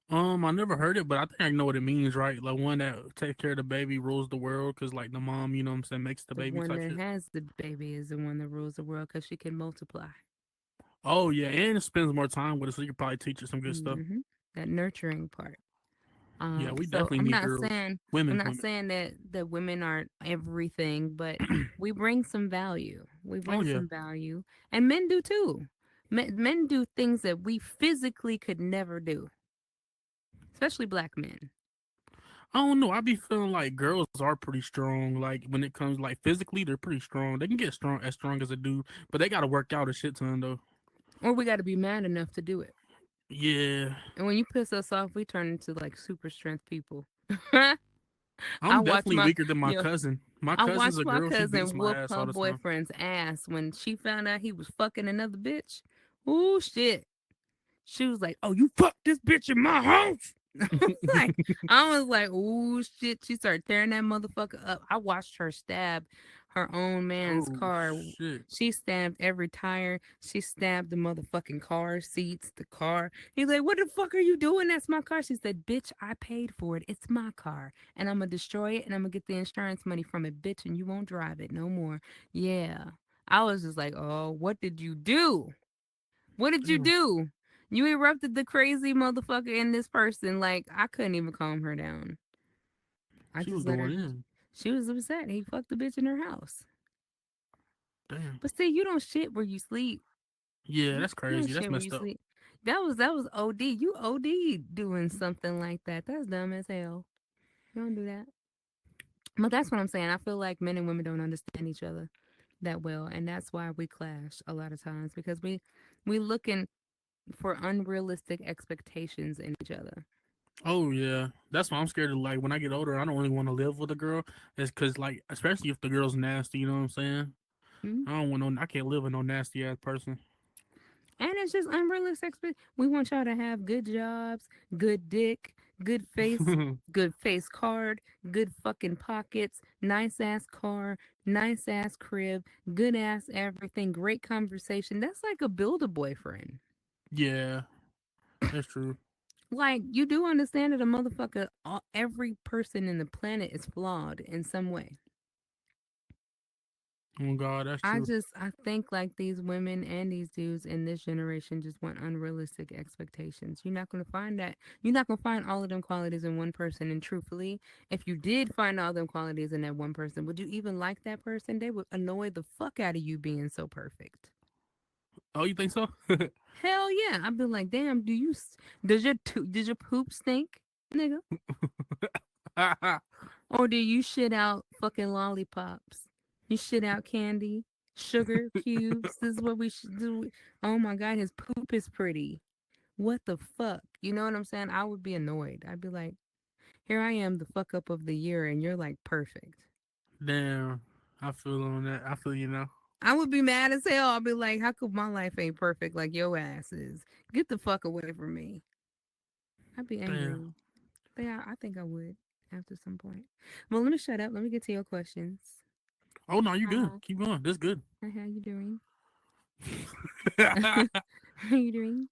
Speaker 1: I never heard it, but I think I know what it means, right? Like one that takes care of the baby rules the world, cause like the mom, you know what I'm saying, makes the
Speaker 3: The
Speaker 1: baby
Speaker 3: one
Speaker 1: type
Speaker 3: that
Speaker 1: shit.
Speaker 3: has the baby is the one that rules the world because she can multiply.
Speaker 1: Oh yeah, and it spends more time with it, so you could probably teach her some good stuff.
Speaker 3: That nurturing part.
Speaker 1: Yeah, we
Speaker 3: So
Speaker 1: definitely need girls,
Speaker 3: I'm
Speaker 1: women,
Speaker 3: not
Speaker 1: women.
Speaker 3: saying that women aren't everything, but we bring some value. We
Speaker 1: Oh
Speaker 3: bring
Speaker 1: yeah.
Speaker 3: some value, and men do too. Men do things that we physically could never do, especially black men.
Speaker 1: I don't know. I be feeling like girls are pretty strong. Like when it comes like physically, they're pretty strong. They can get strong as a dude, but they got to work out a shit ton though.
Speaker 3: Or we got to be mad enough to do it.
Speaker 1: Yeah,
Speaker 3: And when you piss us off, we turn into like super strength people. I
Speaker 1: I'm
Speaker 3: watch
Speaker 1: definitely
Speaker 3: my
Speaker 1: weaker than my
Speaker 3: yo,
Speaker 1: cousin. My
Speaker 3: I watched
Speaker 1: cousin's a
Speaker 3: my
Speaker 1: girl. She beats
Speaker 3: cousin
Speaker 1: my
Speaker 3: whoop
Speaker 1: ass
Speaker 3: her
Speaker 1: all the time.
Speaker 3: boyfriend's ass when she found out he was fucking another bitch. Ooh, shit. She was like, "Oh, you fucked this bitch in my house." like, I was like, "Ooh, shit." She started tearing that motherfucker up. I watched her stab her own man's
Speaker 1: Oh
Speaker 3: car.
Speaker 1: shit.
Speaker 3: She stabbed every tire. She stabbed the motherfucking car seats, the car. He's like, "What the fuck are you doing? That's my car." She said, "Bitch, I paid for it. It's my car. And I'm going to destroy it and I'm going to get the insurance money from it, bitch, and you won't drive it no more." Yeah. I was just like, "Oh, what did you do? What did you
Speaker 1: Damn,
Speaker 3: do? You erupted the crazy motherfucker in this person." Like, I couldn't even calm her down. I
Speaker 1: she was
Speaker 3: just let
Speaker 1: going
Speaker 3: her.
Speaker 1: in.
Speaker 3: She was upset. He fucked the bitch in her house.
Speaker 1: Damn.
Speaker 3: But see, you don't shit where you sleep.
Speaker 1: Yeah,
Speaker 3: You
Speaker 1: that's
Speaker 3: don't
Speaker 1: crazy. That's
Speaker 3: shit where you
Speaker 1: messed up.
Speaker 3: sleep. That was OD. You OD doing something like that. That's dumb as hell. You don't do that. But that's what I'm saying. I feel like men and women don't understand each other that well, and that's why we clash a lot of times because we looking for unrealistic expectations in each other.
Speaker 1: Oh yeah, that's why I'm scared of. Like when I get older, I don't really want to live with a girl. It's because like, especially if the girl's nasty. You know what I'm saying?
Speaker 3: Mhm.
Speaker 1: I don't want no. I can't live with no nasty ass person.
Speaker 3: And it's just unrealistic. We want y'all to have good jobs, good dick, good face card, good fucking pockets, nice ass car, nice ass crib, good ass everything, great conversation. That's like a build a boyfriend.
Speaker 1: Yeah, that's true.
Speaker 3: Like, you do understand that a motherfucker, every person in the planet is flawed in some way.
Speaker 1: Oh God, that's true.
Speaker 3: I think like these women and these dudes in this generation just want unrealistic expectations. You're not gonna find that. You're not gonna find all of them qualities in one person. And truthfully, if you did find all them qualities in that one person, would you even like that person? They would annoy the fuck out of you being so perfect.
Speaker 1: Oh, you think so?
Speaker 3: Hell yeah! I'd be like, damn, does your poop stink, nigga? Or do you shit out fucking lollipops? You shit out candy, sugar cubes. This is what we should do. Oh my god, his poop is pretty. What the fuck? You know what I'm saying? I would be annoyed. I'd be like, here I am, the fuck up of the year, and you're like perfect.
Speaker 1: Damn, I feel on that. I feel
Speaker 3: I would be mad as hell. I'd be like, how come my life ain't perfect like your ass is? Get the fuck away from me. I'd be
Speaker 1: Damn.
Speaker 3: angry. Yeah, I think I would after some point. Well, let me shut up. Let me get to your questions.
Speaker 1: Oh no, you good.
Speaker 3: Hi.
Speaker 1: Keep going. That's good.
Speaker 3: Hi, how you doing? How you doing?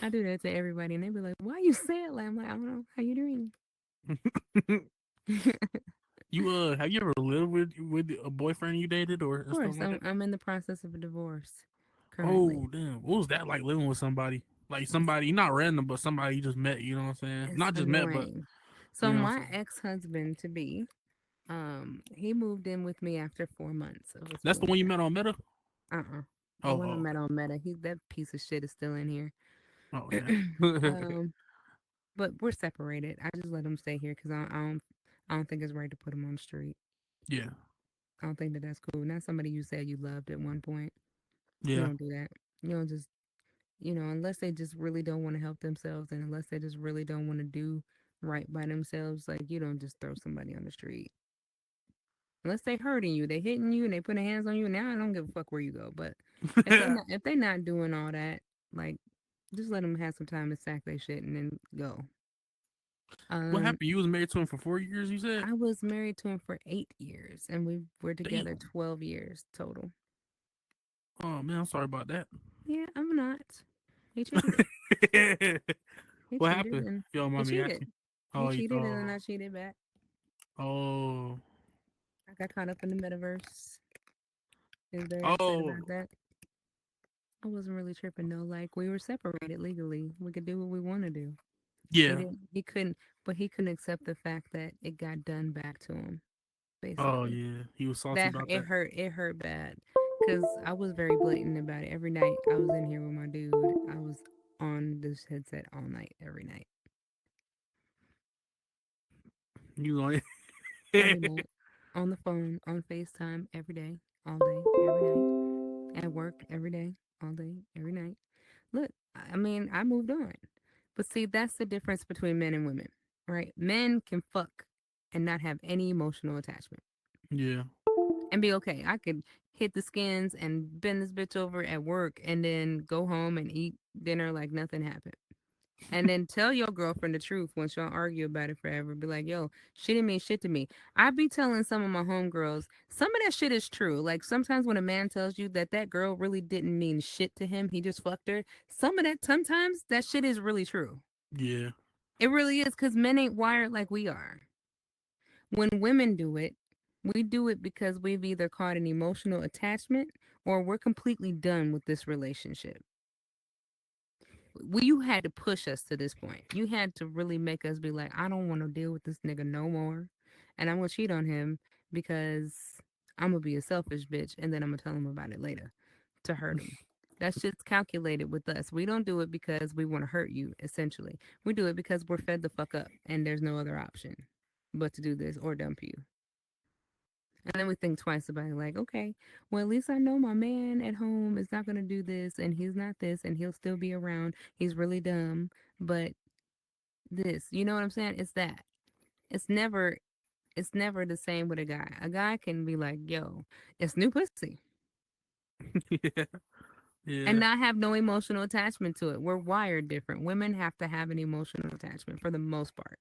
Speaker 3: I do that to everybody, and they be like, "Why you say it?" Like I'm like, I don't know. How you doing?
Speaker 1: You have you ever lived with a boyfriend you dated or
Speaker 3: Of
Speaker 1: stuff
Speaker 3: course,
Speaker 1: like that?
Speaker 3: I'm in the process of a divorce currently.
Speaker 1: Oh damn, what was that like living with somebody? Like
Speaker 3: It's
Speaker 1: somebody not random, but somebody you just met. You know what I'm saying?
Speaker 3: it's
Speaker 1: Not just met, but
Speaker 3: annoying. So
Speaker 1: you know what I'm
Speaker 3: my
Speaker 1: saying.
Speaker 3: ex husband to be, he moved in with me after 4 months of us
Speaker 1: That's the
Speaker 3: being
Speaker 1: one you
Speaker 3: together.
Speaker 1: met on Meta.
Speaker 3: I
Speaker 1: Oh,
Speaker 3: wasn't
Speaker 1: oh,
Speaker 3: met
Speaker 1: okay.
Speaker 3: on Meta. He that piece of shit is still in here.
Speaker 1: Oh, damn.
Speaker 3: um, but we're separated. I just let him stay here because I don't think it's right to put him on the street.
Speaker 1: Yeah,
Speaker 3: I don't think that that's cool. Not somebody you said you loved at one point. You
Speaker 1: yeah.
Speaker 3: don't do that. You don't just unless they just really don't want to help themselves and unless they just really don't want to do right by themselves, like you don't just throw somebody on the street. Unless they hurting you, they hitting you and they putting hands on you. Now I don't give a fuck where you go. But if they not doing all that, like just let them have some time to sack their shit and then go.
Speaker 1: What
Speaker 3: Um,
Speaker 1: happened? You was married to him for 4 years. You said.
Speaker 3: I was married to him for 8 years, and we were together
Speaker 1: Damn.
Speaker 3: 12 years total.
Speaker 1: Oh man, I'm sorry about that.
Speaker 3: Yeah, I'm not. He cheated. He
Speaker 1: What
Speaker 3: cheated,
Speaker 1: happened?
Speaker 3: and
Speaker 1: If you don't
Speaker 3: he
Speaker 1: mind me
Speaker 3: cheated.
Speaker 1: asking.
Speaker 3: He
Speaker 1: Oh,
Speaker 3: cheated, and then I cheated back.
Speaker 1: oh,
Speaker 3: I got caught up in the metaverse. He was very upset
Speaker 1: oh,
Speaker 3: about that. I wasn't really tripping though. Like we were separated legally. We could do what we want to do. He
Speaker 1: yeah.
Speaker 3: didn't. He couldn't. But he couldn't accept the fact that it got done back to him.
Speaker 1: Oh
Speaker 3: Basically,
Speaker 1: yeah. He was salty
Speaker 3: that
Speaker 1: about
Speaker 3: it
Speaker 1: that.
Speaker 3: hurt. It hurt bad. Cause I was very blatant about it. Every night I was in here with my dude. I was on this headset all night, every night,
Speaker 1: You like
Speaker 3: every night, on the phone, on FaceTime, every day, all day, every night, at work, every day, all day, every night. Look, I mean, I moved on. But see, that's the difference between men and women, right? Men can fuck and not have any emotional attachment
Speaker 1: yeah.
Speaker 3: and be okay. I could hit the skins and bend this bitch over at work and then go home and eat dinner like nothing happened. And then tell your girlfriend the truth once y'all argue about it forever. Be like, yo, she didn't mean shit to me. I be telling some of my homegirls, some of that shit is true. Like sometimes when a man tells you that that girl really didn't mean shit to him, he just fucked her. Sometimes that shit is really true.
Speaker 1: Yeah.
Speaker 3: It really is because men ain't wired like we are. When women do it, we do it because we've either caught an emotional attachment or we're completely done with this relationship. You had to push us to this point. You had to really make us be like, I don't want to deal with this nigga no more. And I'm going to cheat on him because I'm going to be a selfish bitch and then I'm going to tell him about it later to hurt him. That's just calculated with us. We don't do it because we want to hurt you, essentially. We do it because we're fed the fuck up and there's no other option but to do this or dump you. And then we think twice about it, like, okay, well, at least I know my man at home is not going to do this and he's not this and he'll still be around. He's really dumb. But this, you know what I'm saying? It's that. It's never. It's never the same with a guy. A guy can be like, yo, it's new pussy
Speaker 1: Yeah.
Speaker 3: and
Speaker 1: Yeah.
Speaker 3: not have no emotional attachment to it. We're wired different. Women have to have an emotional attachment for the most part.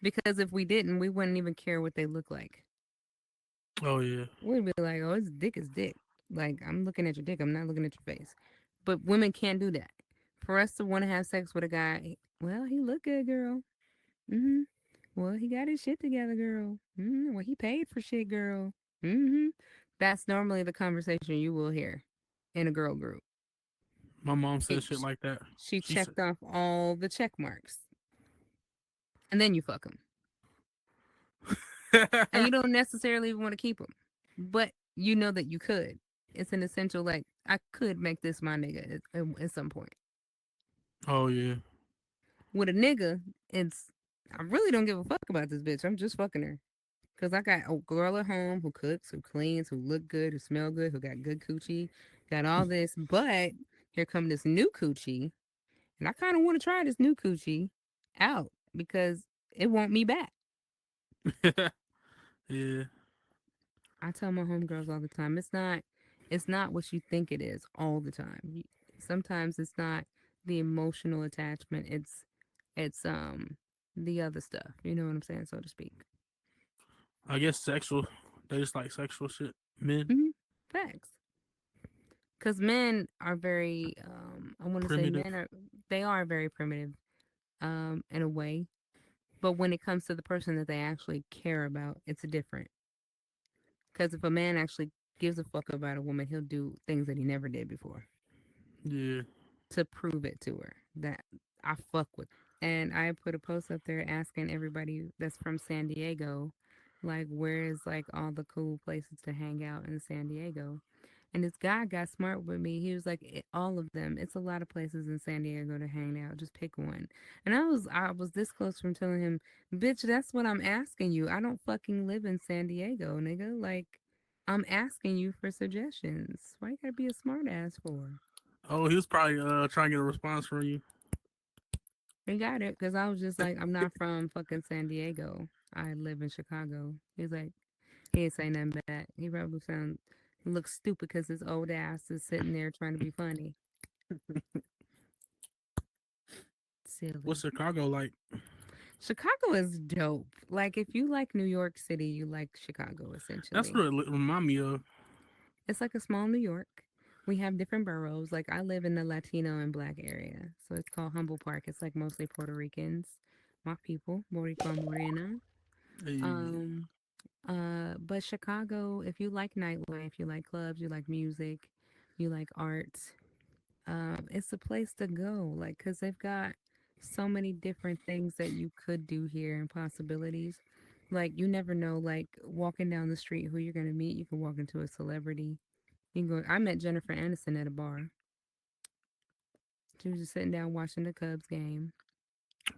Speaker 3: Because if we didn't, we wouldn't even care what they look like.
Speaker 1: Oh yeah.
Speaker 3: We'd be like, oh, his dick is dick. Like, I'm looking at your dick. I'm not looking at your face. But women can't do that. For us to want to have sex with a guy, well, he look good, girl. Mm-hmm. Well, he got his shit together, girl. Mm-hmm. Well, he paid for shit, girl. Mm-hmm. That's normally the conversation you will hear in a girl group.
Speaker 1: My mom
Speaker 3: She,
Speaker 1: says shit like that.
Speaker 3: she
Speaker 1: She said.
Speaker 3: checked off all the check marks. And then you fuck them. And you don't necessarily even want to keep them. But you know that you could. It's an essential, like, I could make this my nigga at some point.
Speaker 1: Oh yeah.
Speaker 3: With a nigga, it's, I really don't give a fuck about this bitch. I'm just fucking her. Because I got a girl at home who cooks, who cleans, who look good, who smell good, who got good coochie, got all this. But here come this new coochie. And I kind of want to try this new coochie out because it want me back.
Speaker 1: Yeah,
Speaker 3: I tell my homegirls all the time, it's not what you think it is all the time. Sometimes it's not the emotional attachment. It's the other stuff. You know what I'm saying, so to speak.
Speaker 1: I guess sexual. They just like sexual shit. Men,
Speaker 3: Hmm. Facts. Because men are very, I want to say
Speaker 1: primitive.
Speaker 3: men are, they are very primitive, in a way. But when it comes to the person that they actually care about, it's different. Because if a man actually gives a fuck about a woman, he'll do things that he never did before
Speaker 1: Yeah.
Speaker 3: to prove it to her that I fuck with. And I put a post up there asking everybody that's from San Diego, like, where's like all the cool places to hang out in San Diego? And this guy got smart with me. He was like, all of them. It's a lot of places in San Diego to hang out. Just pick one." And I was this close from telling him, "Bitch, that's what I'm asking you. I don't fucking live in San Diego, nigga. Like, I'm asking you for suggestions. Why you gotta be a smart ass for?"
Speaker 1: Oh, he was probably trying to get a response from you.
Speaker 3: He got it because I was just like, "I'm not from fucking San Diego. I live in Chicago." He's like, he ain't saying nothing back. He probably looks stupid because his old ass is sitting there trying to be funny.
Speaker 1: What's
Speaker 3: Silly.
Speaker 1: Chicago like?
Speaker 3: Chicago is dope. Like, if you like New York City, you like Chicago
Speaker 1: That's
Speaker 3: essentially.
Speaker 1: what it remind me of.
Speaker 3: It's like a small New York. We have different boroughs. Like, I live in the Latino and Black area, so it's called Humble Park. It's like mostly Puerto Ricans, my people, Boricua Morena.
Speaker 1: Hey,
Speaker 3: Um, but Chicago, if you like nightlife, you like clubs, you like music, you like art, it's a place to go. Like, cause they've got so many different things that you could do here and possibilities. Like, you never know. Like, walking down the street, who you're gonna meet. You can walk into a celebrity. You can go. I met Jennifer Aniston at a bar. She was just sitting down watching the Cubs game,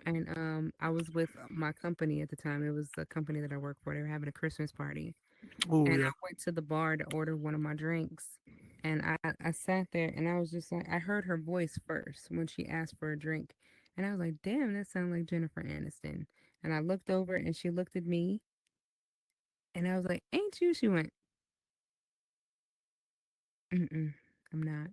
Speaker 3: and I was with my company at the time. It was a company that I worked for. They were having a Christmas party,
Speaker 1: oh
Speaker 3: and
Speaker 1: yeah.
Speaker 3: I went to the bar to order one of my drinks. And I sat there and I was just like, I heard her voice first when she asked for a drink. And I was like, damn, that sounds like Jennifer Aniston. And I looked over and she looked at me and I was like, ain't you? She went, mm-mm, I'm not.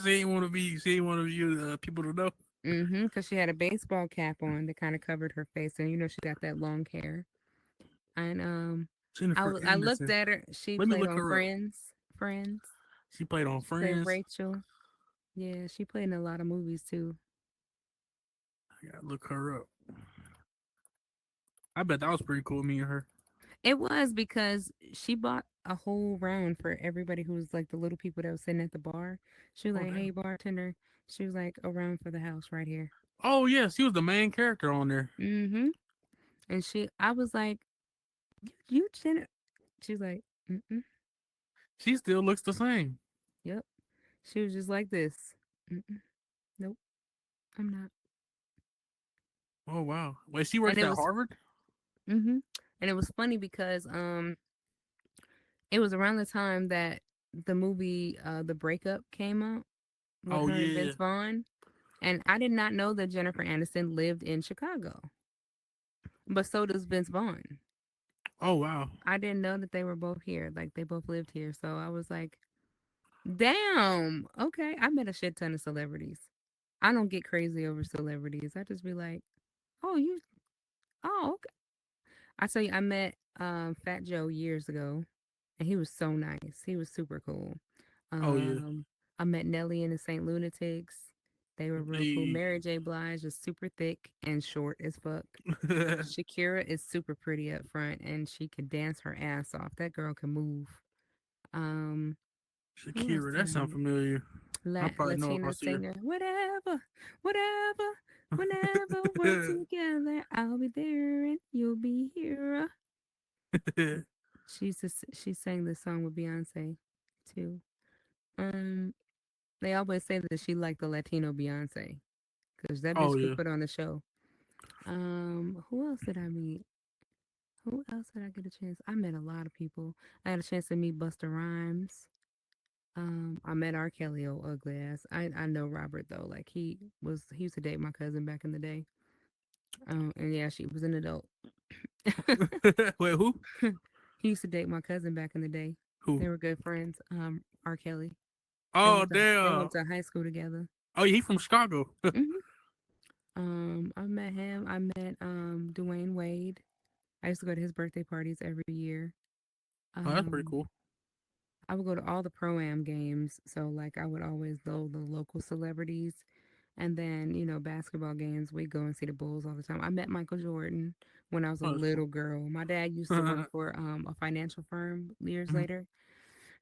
Speaker 1: She ain't want to be. She ain't want to you people to know.
Speaker 3: Mm-hmm. Because she had a baseball cap on that kind of covered her face. And she got that long hair. And
Speaker 1: Jennifer
Speaker 3: I looked
Speaker 1: Aniston.
Speaker 3: at her. She
Speaker 1: Let me
Speaker 3: played
Speaker 1: look
Speaker 3: on
Speaker 1: her up.
Speaker 3: Friends. Friends.
Speaker 1: She played on
Speaker 3: She played
Speaker 1: Friends.
Speaker 3: Rachel. Yeah, she played in a lot of movies too.
Speaker 1: I gotta look her up. I bet that was pretty cool. Me and her.
Speaker 3: It was because she bought a whole round for everybody who was like the little people that was sitting at the bar. She was
Speaker 1: Oh
Speaker 3: like, "Hey,
Speaker 1: damn.
Speaker 3: bartender." She was like, "A round for the house right here."
Speaker 1: Oh yes, she was the main character on there.
Speaker 3: Mm-hmm. And I was like, "You, Jenna?" She was like, "Mm-mm,
Speaker 1: She still looks the same.
Speaker 3: yep." She was just like this. Mm-mm, nope, I'm not.
Speaker 1: Oh wow. Wait, she
Speaker 3: And
Speaker 1: works
Speaker 3: it
Speaker 1: at
Speaker 3: was,
Speaker 1: Harvard.
Speaker 3: mm-hmm. And it was funny because it was around the time that the movie The Breakup came out with
Speaker 1: Oh
Speaker 3: her and
Speaker 1: yeah.
Speaker 3: Vince Vaughn. And I did not know that Jennifer Aniston lived in Chicago, but so does Vince Vaughn.
Speaker 1: Oh wow.
Speaker 3: I didn't know that they were both here. Like, they both lived here. So I was like, damn, okay. I met a shit ton of celebrities. I don't get crazy over celebrities. I just be like, oh, okay. I tell you, I met Fat Joe years ago, and he was so nice. He was super cool.
Speaker 1: Oh yeah.
Speaker 3: Um, I met Nelly and the Saint Lunatics. They were real cool.
Speaker 1: Hey.
Speaker 3: Mary J. Blige is super thick and short as fuck. Shakira is super pretty up front and she can dance her ass off. That girl can move. Um, who else
Speaker 1: Shakira,
Speaker 3: did
Speaker 1: that
Speaker 3: I
Speaker 1: sounds
Speaker 3: meet?
Speaker 1: familiar. I probably know if I
Speaker 3: Latina
Speaker 1: see her.
Speaker 3: singer. Whatever, whatever, whenever we're together, I'll be there and you'll be here. She sang this song with Beyonce too. Um, they always say that she liked the Latino Beyonce because that
Speaker 1: Oh
Speaker 3: bitch could
Speaker 1: yeah.
Speaker 3: put on a show. Who else did I meet? Who else did I get a chance? I met a lot of people. I had a chance to meet Busta Rhymes. I met R. Kelly, old ugly ass. I know Robert though. Like he used to date my cousin back in the day. And yeah, she was an adult.
Speaker 1: Wait, who?
Speaker 3: He used to date my cousin back in the day.
Speaker 1: Who?
Speaker 3: They were good friends. R. Kelly.
Speaker 1: Oh
Speaker 3: They
Speaker 1: damn.
Speaker 3: went to high school together.
Speaker 1: Oh yeah, he from Chicago. Oh,
Speaker 3: hmm I met him. I met Dwayne Wade. I used to go to his birthday parties every year.
Speaker 1: that's pretty
Speaker 3: Um,
Speaker 1: cool.
Speaker 3: I would go to all the pro am games. So like I would always know the local celebrities. And then, basketball games, we go and see the Bulls all the time. I met Michael Jordan when I was a
Speaker 1: Oh, that's
Speaker 3: little girl. My dad used to work
Speaker 1: cool.
Speaker 3: for a financial firm years
Speaker 1: Mhm.
Speaker 3: later,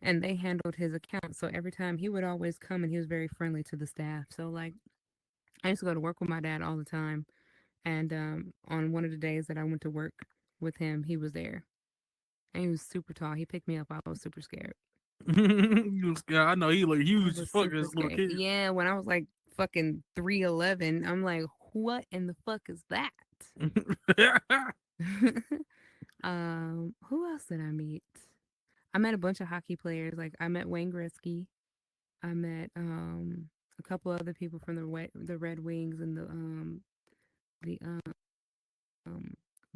Speaker 3: and they handled his account. So every time he would always come and he was very friendly to the staff. So, like, I used to go to work with my dad all the time. And on one of the days that I went to work with him, he was there. And he was super tall. He picked me up. I was super scared.
Speaker 1: Yeah, I know he look
Speaker 3: I
Speaker 1: huge as
Speaker 3: was
Speaker 1: fuck
Speaker 3: super
Speaker 1: as a little
Speaker 3: scared.
Speaker 1: kid.
Speaker 3: Yeah, when I was like fucking 3'11", I'm like, what in the fuck is that? Who else did I meet? I met a bunch of hockey players. Like I met Wayne Gretzky. I met a couple other people from the Red Wings and the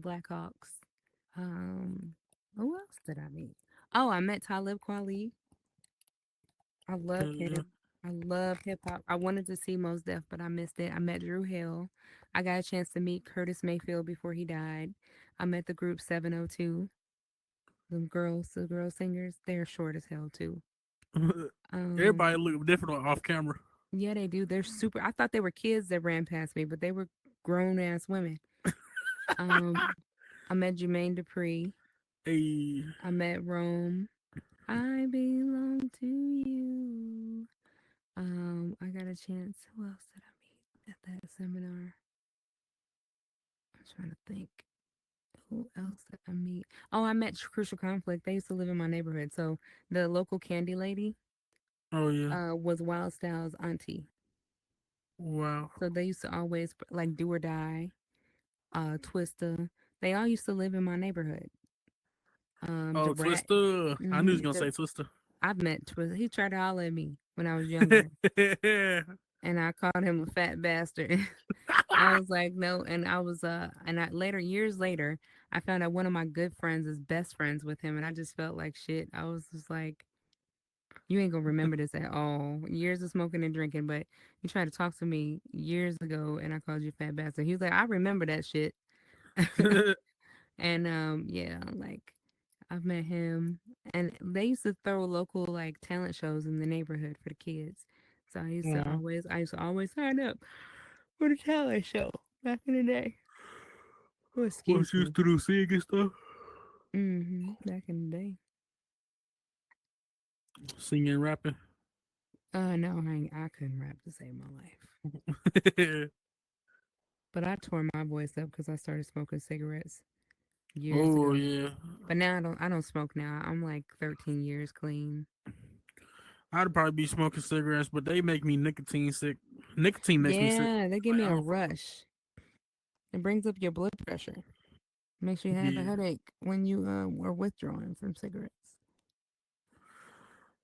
Speaker 3: Blackhawks. Um, who else did I meet? Oh, I met Talib Kweli. I love
Speaker 1: Yeah.
Speaker 3: him. I love hip hop. I wanted to see Mos Def, but I missed it. I met Drew Hill. I got a chance to meet Curtis Mayfield before he died. I met the group 702. The girl singers, they're short as hell too.
Speaker 1: Everybody
Speaker 3: Um,
Speaker 1: look different off camera.
Speaker 3: yeah, they do. They're super. I thought they were kids that ran past me, but they were grown ass women. Um, I met Jermaine Dupri.
Speaker 1: Hey,
Speaker 3: I met Rome. I belong to you. I got a chance. Who else did I meet at that seminar? I'm trying to think. Who else did I meet? Oh, I met Crucial Conflict. They used to live in my neighborhood. So the local candy lady
Speaker 1: oh yeah,
Speaker 3: was Wild Styles' auntie.
Speaker 1: wow.
Speaker 3: So they used to always like Do or Die, Twista. They all used to live in my neighborhood.
Speaker 1: Oh,
Speaker 3: The rat.
Speaker 1: Twister. I knew he was gonna
Speaker 3: The
Speaker 1: say Twister.
Speaker 3: I've met Twista. He tried to holler at me when I was younger, and I called him a fat bastard. I was like, no, and later, years later, I found out one of my good friends is best friends with him, and I just felt like shit. I was just like, you ain't gonna remember this at all. Years of smoking and drinking, but you tried to talk to me years ago, and I called you fat bastard. He was like, I remember that shit. And yeah, like I've met him, and they used to throw local like talent shows in the neighborhood for the kids. So
Speaker 1: Aw.
Speaker 3: I used to always sign up for the talent show back in the day. Oh, excuse
Speaker 1: What you used
Speaker 3: me.
Speaker 1: to do, sing and stuff?
Speaker 3: Back in the day.
Speaker 1: Singing, rapping.
Speaker 3: No, I couldn't rap to save my life. But I tore my voice up because I started smoking cigarettes years
Speaker 1: Oh
Speaker 3: ago.
Speaker 1: yeah.
Speaker 3: But now I don't smoke now. I'm like 13 years clean.
Speaker 1: I'd probably be smoking cigarettes, but they make me nicotine sick. Nicotine makes me sick.
Speaker 3: Yeah, they give
Speaker 1: Like
Speaker 3: me
Speaker 1: I
Speaker 3: a
Speaker 1: don't fuck with.
Speaker 3: rush. It brings up your blood pressure. Makes you have a
Speaker 1: Yeah,
Speaker 3: headache when you are withdrawing from cigarettes.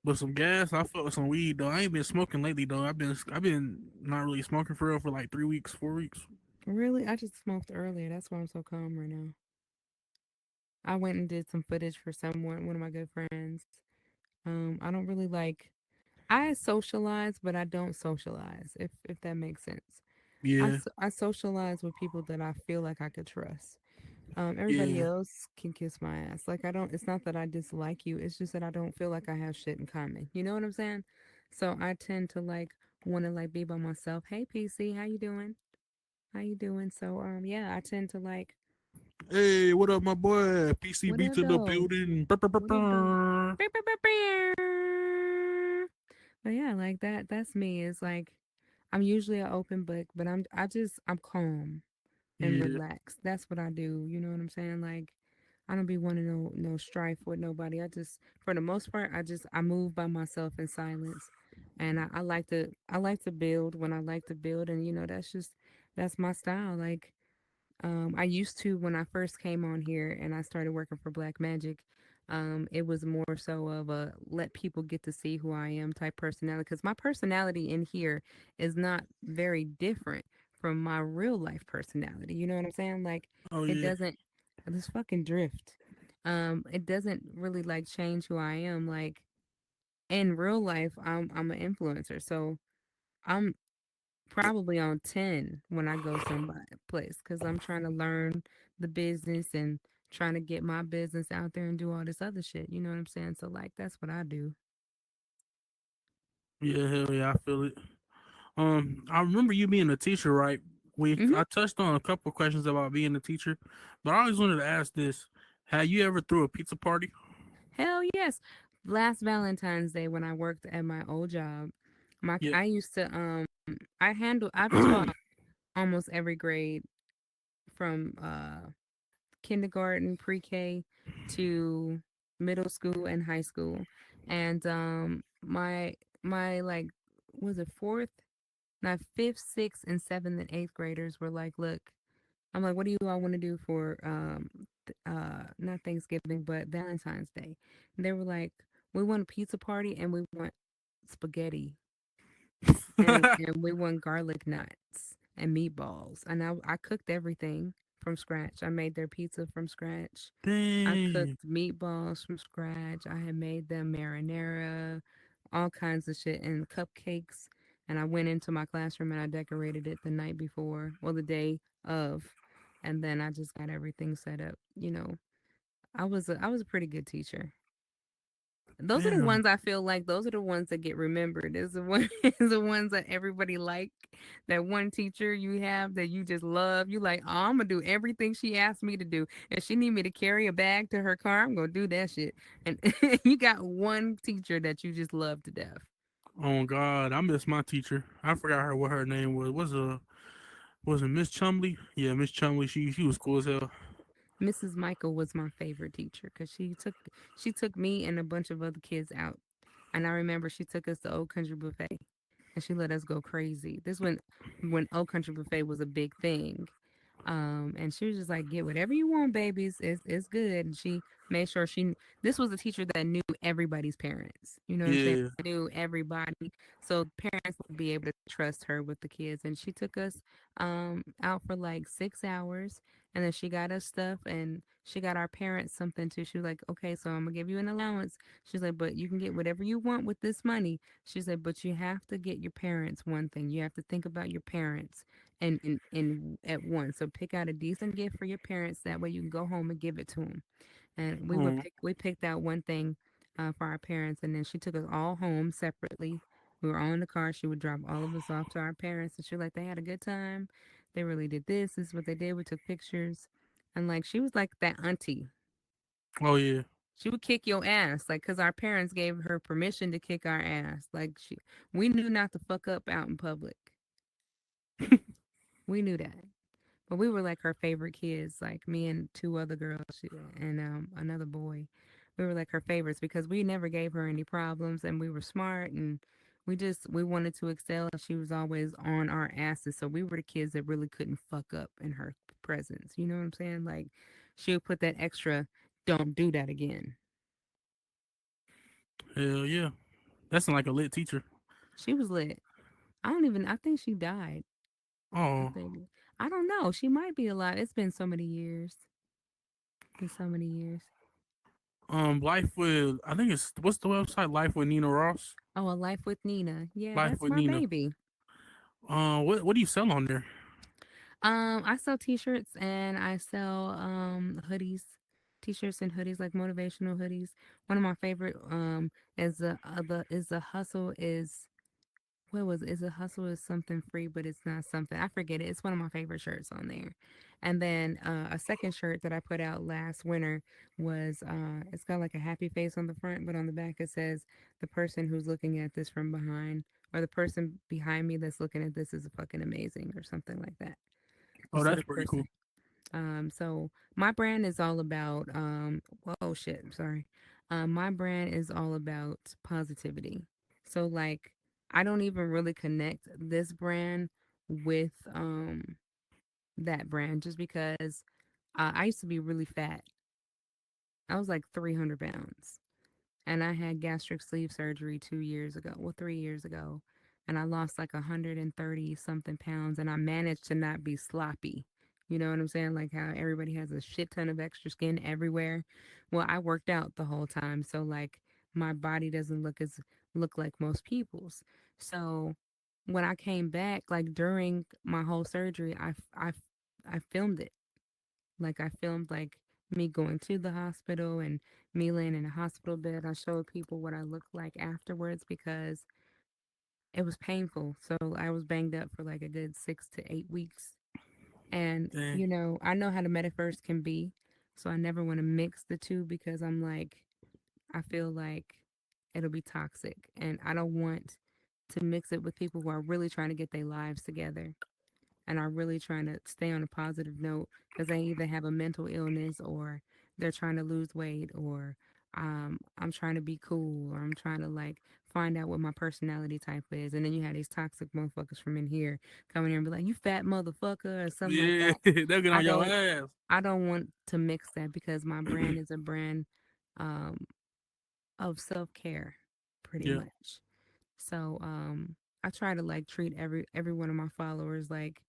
Speaker 1: but some gas. I fuck with some weed though. I ain't been smoking lately though. I've been not really smoking for real for like 3 weeks, 4 weeks.
Speaker 3: Really, I just smoked earlier. That's why I'm so calm right now. I went and did some footage for one of my good friends. I don't really like. I socialize, but I don't socialize. If that makes sense.
Speaker 1: Yeah,
Speaker 3: I socialize with people that I feel like I could trust. Everybody
Speaker 1: yeah.
Speaker 3: else can kiss my ass. Like I don't. It's not that I dislike you. It's just that I don't feel like I have shit in common. You know what I'm saying? So I tend to like want to like be by myself. Hey PC, how you doing? How you doing? So yeah, I tend to like
Speaker 1: Hey, what up, my boy?
Speaker 3: what
Speaker 1: PCB
Speaker 3: up
Speaker 1: to the
Speaker 3: though?
Speaker 1: building.
Speaker 3: What up though? But yeah, like that's me. It's like I'm usually an open book, but I'm calm and
Speaker 1: Yeah,
Speaker 3: relaxed. That's what I do. You know what I'm saying? Like I don't be wanting no strife with nobody. I just for the most part I move by myself in silence. And I like to build when I like to build, and that's my style. Like I used to when I first came on here and I started working for Black Magic. It was more so of a let people get to see who I am type personality because my personality in here is not very different from my real life personality. You know what I'm saying? Like
Speaker 1: Oh
Speaker 3: it
Speaker 1: yeah.
Speaker 3: doesn't this fucking drift. It doesn't really like change who I am. Like in real life, I'm an influencer, so I'm probably on 10 when I go somebody place because I'm trying to learn the business and trying to get my business out there and do all this other shit. You know what I'm saying? So like that's what I do.
Speaker 1: Yeah, hell yeah, I feel it. I remember you being a teacher, right? We
Speaker 3: Hmm.
Speaker 1: I touched on a couple of questions about being a teacher, but I always wanted to ask this: Have you ever threw a pizza party?
Speaker 3: Hell yes. Last Valentine's Day when I worked at my old job,
Speaker 1: Yeah.
Speaker 3: I used to I've taught almost every grade from kindergarten, pre-K to middle school and high school. And my like was it fourth, not fifth, sixth, and seventh and eighth graders were like, look, I'm like, what do you all want to do for not Thanksgiving but Valentine's Day? And they were like, we want a pizza party and we want spaghetti and we want garlic nuts and meatballs. And I cooked everything from scratch. I made their pizza from scratch. I
Speaker 1: Dang.
Speaker 3: cooked meatballs from scratch. I had made them marinara, all kinds of shit, and cupcakes. And I went into my classroom and I decorated it the night before, well, the day of, and then I just got everything set up. You know, I was a pretty good teacher. Those are the
Speaker 1: Damn.
Speaker 3: ones I feel like those are the ones that get remembered. Is the one is the ones that everybody like. That one teacher you have that you just love. You like, oh, I'm gonna do everything she asked me to do. If she need me to carry a bag to her car, I'm gonna do that shit. And you got one teacher that you just love to death.
Speaker 1: Oh God, I miss my teacher. I forgot what her name was. Was it Miss Chumley? Yeah, Miss Chumley. She was cool as hell.
Speaker 3: Mrs. Michael was my favorite teacher because she took me and a bunch of other kids out. And I remember she took us to Old Country Buffet and she let us go crazy. This when Old Country Buffet was a big thing. And she was just like, get whatever you want, babies. It's good. And she made sure this was a teacher that knew everybody's parents. You know what I'm saying?
Speaker 1: Yeah.
Speaker 3: Knew everybody. So parents would be able to trust her with the kids. And she took us out for like 6 hours and then she got us stuff and she got our parents something too. She was like, okay, so I'm gonna give you an allowance. She's like, but you can get whatever you want with this money. She said, but you have to get your parents one thing. You have to think about your parents and at once. So pick out a decent gift for your parents. That way you can go home and give it to them. And
Speaker 1: Oh,
Speaker 3: we picked out one thing for our parents, and then she took us all home separately. We were all in the car. She would drop all of us off to our parents, and she was like, they had a good time. They really did this. This is what they did. We took pictures, and like she was like that auntie.
Speaker 1: oh yeah.
Speaker 3: She would kick your ass, like, cause our parents gave her permission to kick our ass. We knew not to fuck up out in public. We knew that. But we were like her favorite kids, like me and two other girls and another boy. We were like her favorites because we never gave her any problems and we were smart and we wanted to excel and she was always on our asses. So we were the kids that really couldn't fuck up in her presence. You know what I'm saying? Like she would put that extra don't do that again.
Speaker 1: Hell yeah. That's like a lit teacher.
Speaker 3: She was lit. I think she died. I
Speaker 1: Oh,
Speaker 3: think I don't know. She might be alive. It's been so many years. Been so many years.
Speaker 1: Life with I think it's what's the website? Life with Nina Ross.
Speaker 3: Oh, a life with Nina. Yeah,
Speaker 1: Life
Speaker 3: that's
Speaker 1: with
Speaker 3: my
Speaker 1: Nina.
Speaker 3: baby.
Speaker 1: What do you sell on there?
Speaker 3: I sell t-shirts and I sell hoodies, t-shirts and hoodies like motivational hoodies. One of my favorite is the hustle is what was it? Is a hustle is something free, but it's not something. I forget it. It's one of my favorite shirts on there. And then a second shirt that I put out last winter was it's got like a happy face on the front, but on the back it says the person who's looking at this from behind or the person behind me that's looking at this is fucking amazing or something like that. You
Speaker 1: Oh,
Speaker 3: see
Speaker 1: that's
Speaker 3: the
Speaker 1: pretty cool.
Speaker 3: person. So my brand is all about whoa shit, sorry. My brand is all about positivity. So like I don't even really connect this brand with that brand just because I used to be really fat. I was like 300 pounds. And I had gastric sleeve surgery 2 years ago, well, 3 years ago. And I lost like 130 something pounds. And I managed to not be sloppy. You know what I'm saying? Like how everybody has a shit ton of extra skin everywhere. Well, I worked out the whole time. So, like, my body doesn't look like most people's. So, when I came back, like during my whole surgery, I filmed it. Like I filmed like me going to the hospital and me laying in a hospital bed. I showed people what I looked like afterwards because it was painful. So I was banged up for like a good 6 to 8 weeks. And,
Speaker 1: Dang.
Speaker 3: I know how the metaverse can be. So I never want to mix the two because I'm like, I feel like it'll be toxic. And I don't want to mix it with people who are really trying to get their lives together and are really trying to stay on a positive note because they either have a mental illness or they're trying to lose weight or I'm trying to be cool or I'm trying to like find out what my personality type is. And then you have these toxic motherfuckers from in here coming here and be like, you fat motherfucker or something like
Speaker 1: Yeah,
Speaker 3: that.
Speaker 1: they'll get
Speaker 3: I
Speaker 1: on your
Speaker 3: don't
Speaker 1: ass.
Speaker 3: I don't want to mix that because my brand is a brand um, of self care, pretty
Speaker 1: Yeah.
Speaker 3: much. So I try to like treat every one of my followers like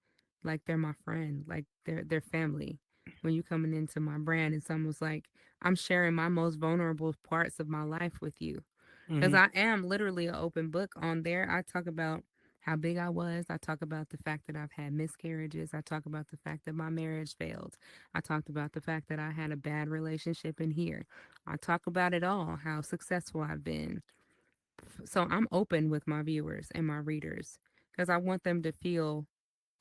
Speaker 3: they're my friend, like they're family. When you coming into my brand, it's almost like I'm sharing my most vulnerable parts of my life with you. Because
Speaker 1: Hmm.
Speaker 3: I am literally an open book on there. I talk about how big I was. I talk about the fact that I've had miscarriages. I talk about the fact that my marriage failed. I talked about the fact that I had a bad relationship in here. I talk about it all, how successful I've been. So I'm open with my viewers and my readers because I want them to feel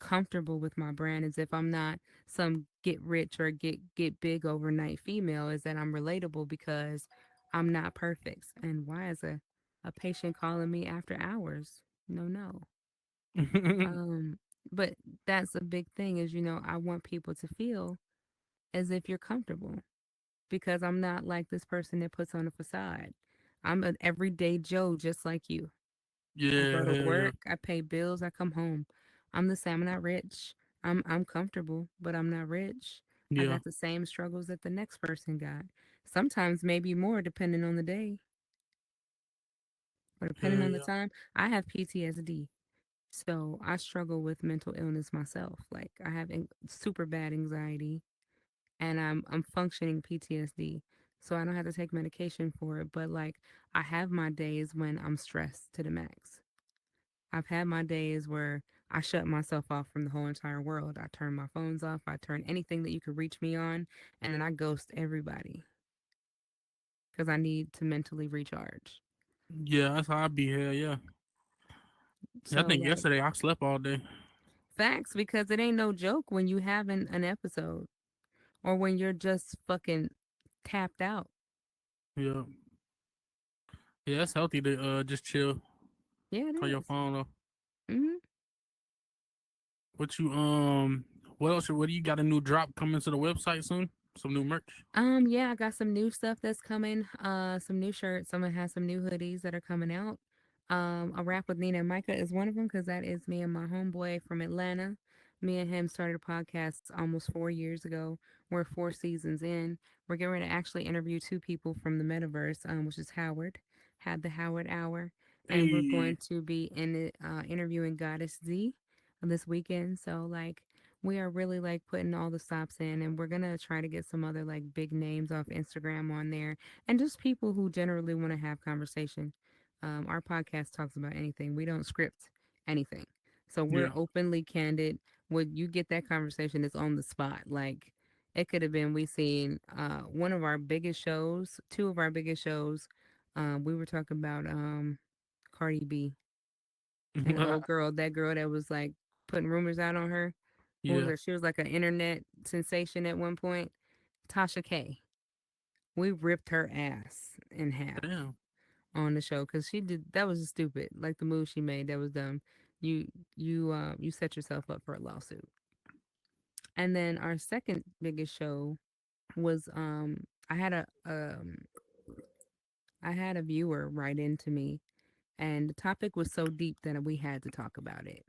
Speaker 3: comfortable with my brand as if I'm not some get rich or get big overnight female, is that I'm relatable because I'm not perfect. And why is a patient calling me after hours? No, no. Um but that's a big thing is I want people to feel as if you're comfortable because I'm not like this person that puts on a facade. I'm an everyday Joe just like you. I
Speaker 1: Yeah,
Speaker 3: go to
Speaker 1: hell yeah.
Speaker 3: work, I pay bills, I come home. I'm the same. I'm not rich. I'm comfortable, but I'm not rich. I
Speaker 1: Yeah,
Speaker 3: got the same struggles that the next person got. Sometimes maybe more depending on the day or depending
Speaker 1: hell
Speaker 3: on the
Speaker 1: yeah.
Speaker 3: time. I have PTSD. So I struggle with mental illness myself. Like I have super bad anxiety and I'm functioning PTSD. So I don't have to take medication for it, but like I have my days when I'm stressed to the max. I've had my days where I shut myself off from the whole entire world. I turn my phones off. I turn anything that you could reach me on, and then I ghost everybody because I need to mentally recharge.
Speaker 1: Yeah, that's how I be. Hell yeah. Yeah, I
Speaker 3: So,
Speaker 1: think
Speaker 3: like,
Speaker 1: yesterday I slept all day.
Speaker 3: facts, because it ain't no joke when you have an episode or when you're just fucking tapped out.
Speaker 1: Yeah. Yeah, it's healthy to just chill
Speaker 3: Yeah, it
Speaker 1: on your
Speaker 3: is.
Speaker 1: phone though.
Speaker 3: Mm-hmm.
Speaker 1: What you what else what do you got a new drop coming to the website soon? Some new merch?
Speaker 3: Yeah, I got some new stuff that's coming. Some new shirts. I'm gonna have some new hoodies that are coming out. A rap with Nina and Micah is one of them because that is me and my homeboy from Atlanta. Me and him started a podcast almost 4 years ago. We're 4 seasons in. We're getting ready to actually interview two people from the metaverse, which is Howard, had the Howard Hour, and we're
Speaker 1: Hey.
Speaker 3: going to be interviewing Goddess Z this weekend. So like we are really like putting all the stops in and we're gonna try to get some other like big names off Instagram on there and just people who generally want to have conversation. Our podcast talks about anything. We don't script anything. So we're
Speaker 1: Yeah.
Speaker 3: openly candid. When you get that conversation, it's on the spot. Like it could have been we seen one of our biggest shows, two of our biggest shows. We were talking about Cardi B and the old girl, that girl that was like putting rumors out on her. What was
Speaker 1: Yeah.
Speaker 3: her? She was like an internet sensation at one point. Tasha K. We ripped her ass in half
Speaker 1: Damn.
Speaker 3: on the show because she did that was stupid. Like the move she made, that was dumb. You set yourself up for a lawsuit. And then our second biggest show was I had a viewer write into me and the topic was so deep that we had to talk about it.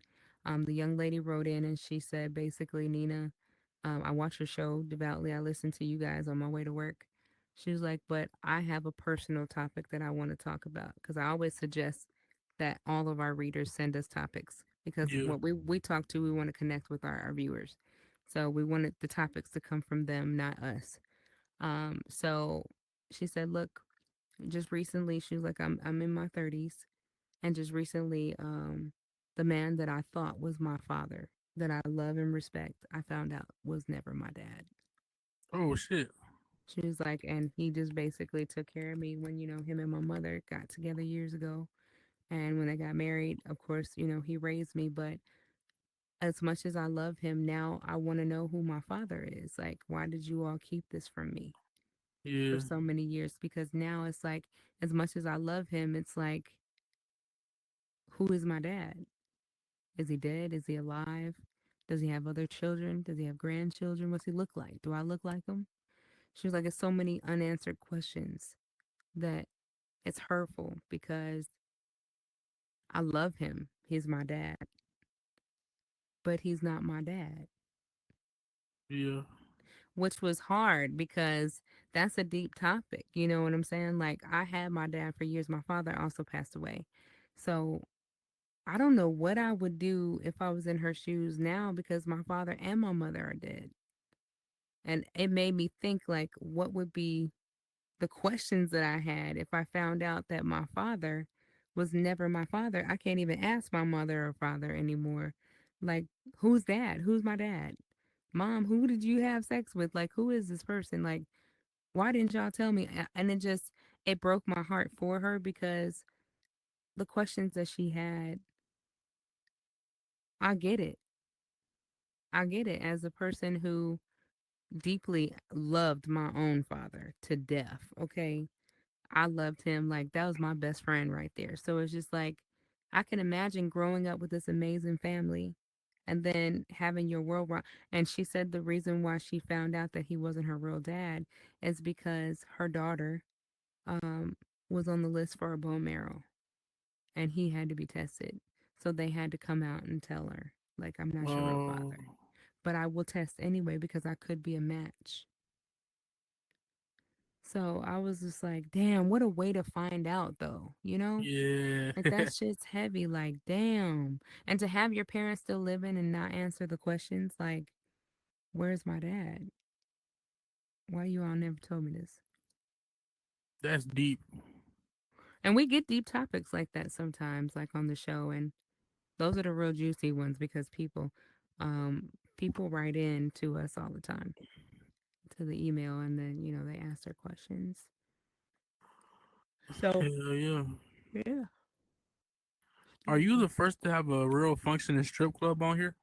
Speaker 3: The young lady wrote in and she said basically, Nina, I watch your show devoutly. I listen to you guys on my way to work. She was like, but I have a personal topic that I want to talk about because I always suggest that all of our readers send us topics because
Speaker 1: Yeah.
Speaker 3: what we talk to, we want to connect with our viewers. So we wanted the topics to come from them, not us. So she said, look, just recently, she was like, I'm in my 30s, and just recently, the man that I thought was my father, that I love and respect, I found out was never my dad.
Speaker 1: Oh shit.
Speaker 3: She was like, and he just basically took care of me when, him and my mother got together years ago. And when they got married, of course, he raised me. But as much as I love him now, I want to know who my father is. Like, why did you all keep this from me for
Speaker 1: Yeah.
Speaker 3: so many years? Because now it's like, as much as I love him, it's like, who is my dad? Is he dead? Is he alive? Does he have other children? Does he have grandchildren? What's he look like? Do I look like him? She was like, it's so many unanswered questions that it's hurtful because I love him. He's my dad, but he's not my dad,
Speaker 1: Yeah.
Speaker 3: which was hard because that's a deep topic. You know what I'm saying? Like, I had my dad for years. My father also passed away. So I don't know what I would do if I was in her shoes now because my father and my mother are dead. And it made me think, like, what would be the questions that I had if I found out that my father was never my father. I can't even ask my mother or father anymore. Like, who's dad? Who's my dad? Mom, who did you have sex with? Like, who is this person? Like, why didn't y'all tell me? And it broke my heart for her because the questions that she had, I get it. I get it as a person who deeply loved my own father to death. Okay. I loved him. Like, that was my best friend right there. So it's just like, I can imagine growing up with this amazing family and then having your world wrong. And she said the reason why she found out that he wasn't her real dad is because her daughter um, was on the list for a bone marrow and he had to be tested. So they had to come out and tell her, like, I'm not your real
Speaker 1: Oh.
Speaker 3: father. But I will test anyway because I could be a match. So I was just like, damn, what a way to find out though, you know?
Speaker 1: Yeah.
Speaker 3: Like, that shit's heavy. Like, damn. And to have your parents still living and not answer the questions, like, where's my dad? Why you all never told me this?
Speaker 1: That's deep.
Speaker 3: And we get deep topics like that sometimes, like on the show, and those are the real juicy ones because people write in to us all the time to the email, and then they ask their questions. So
Speaker 1: Hell yeah.
Speaker 3: yeah,
Speaker 1: Are you
Speaker 3: definitely.
Speaker 1: the first to have a real functioning strip club on here?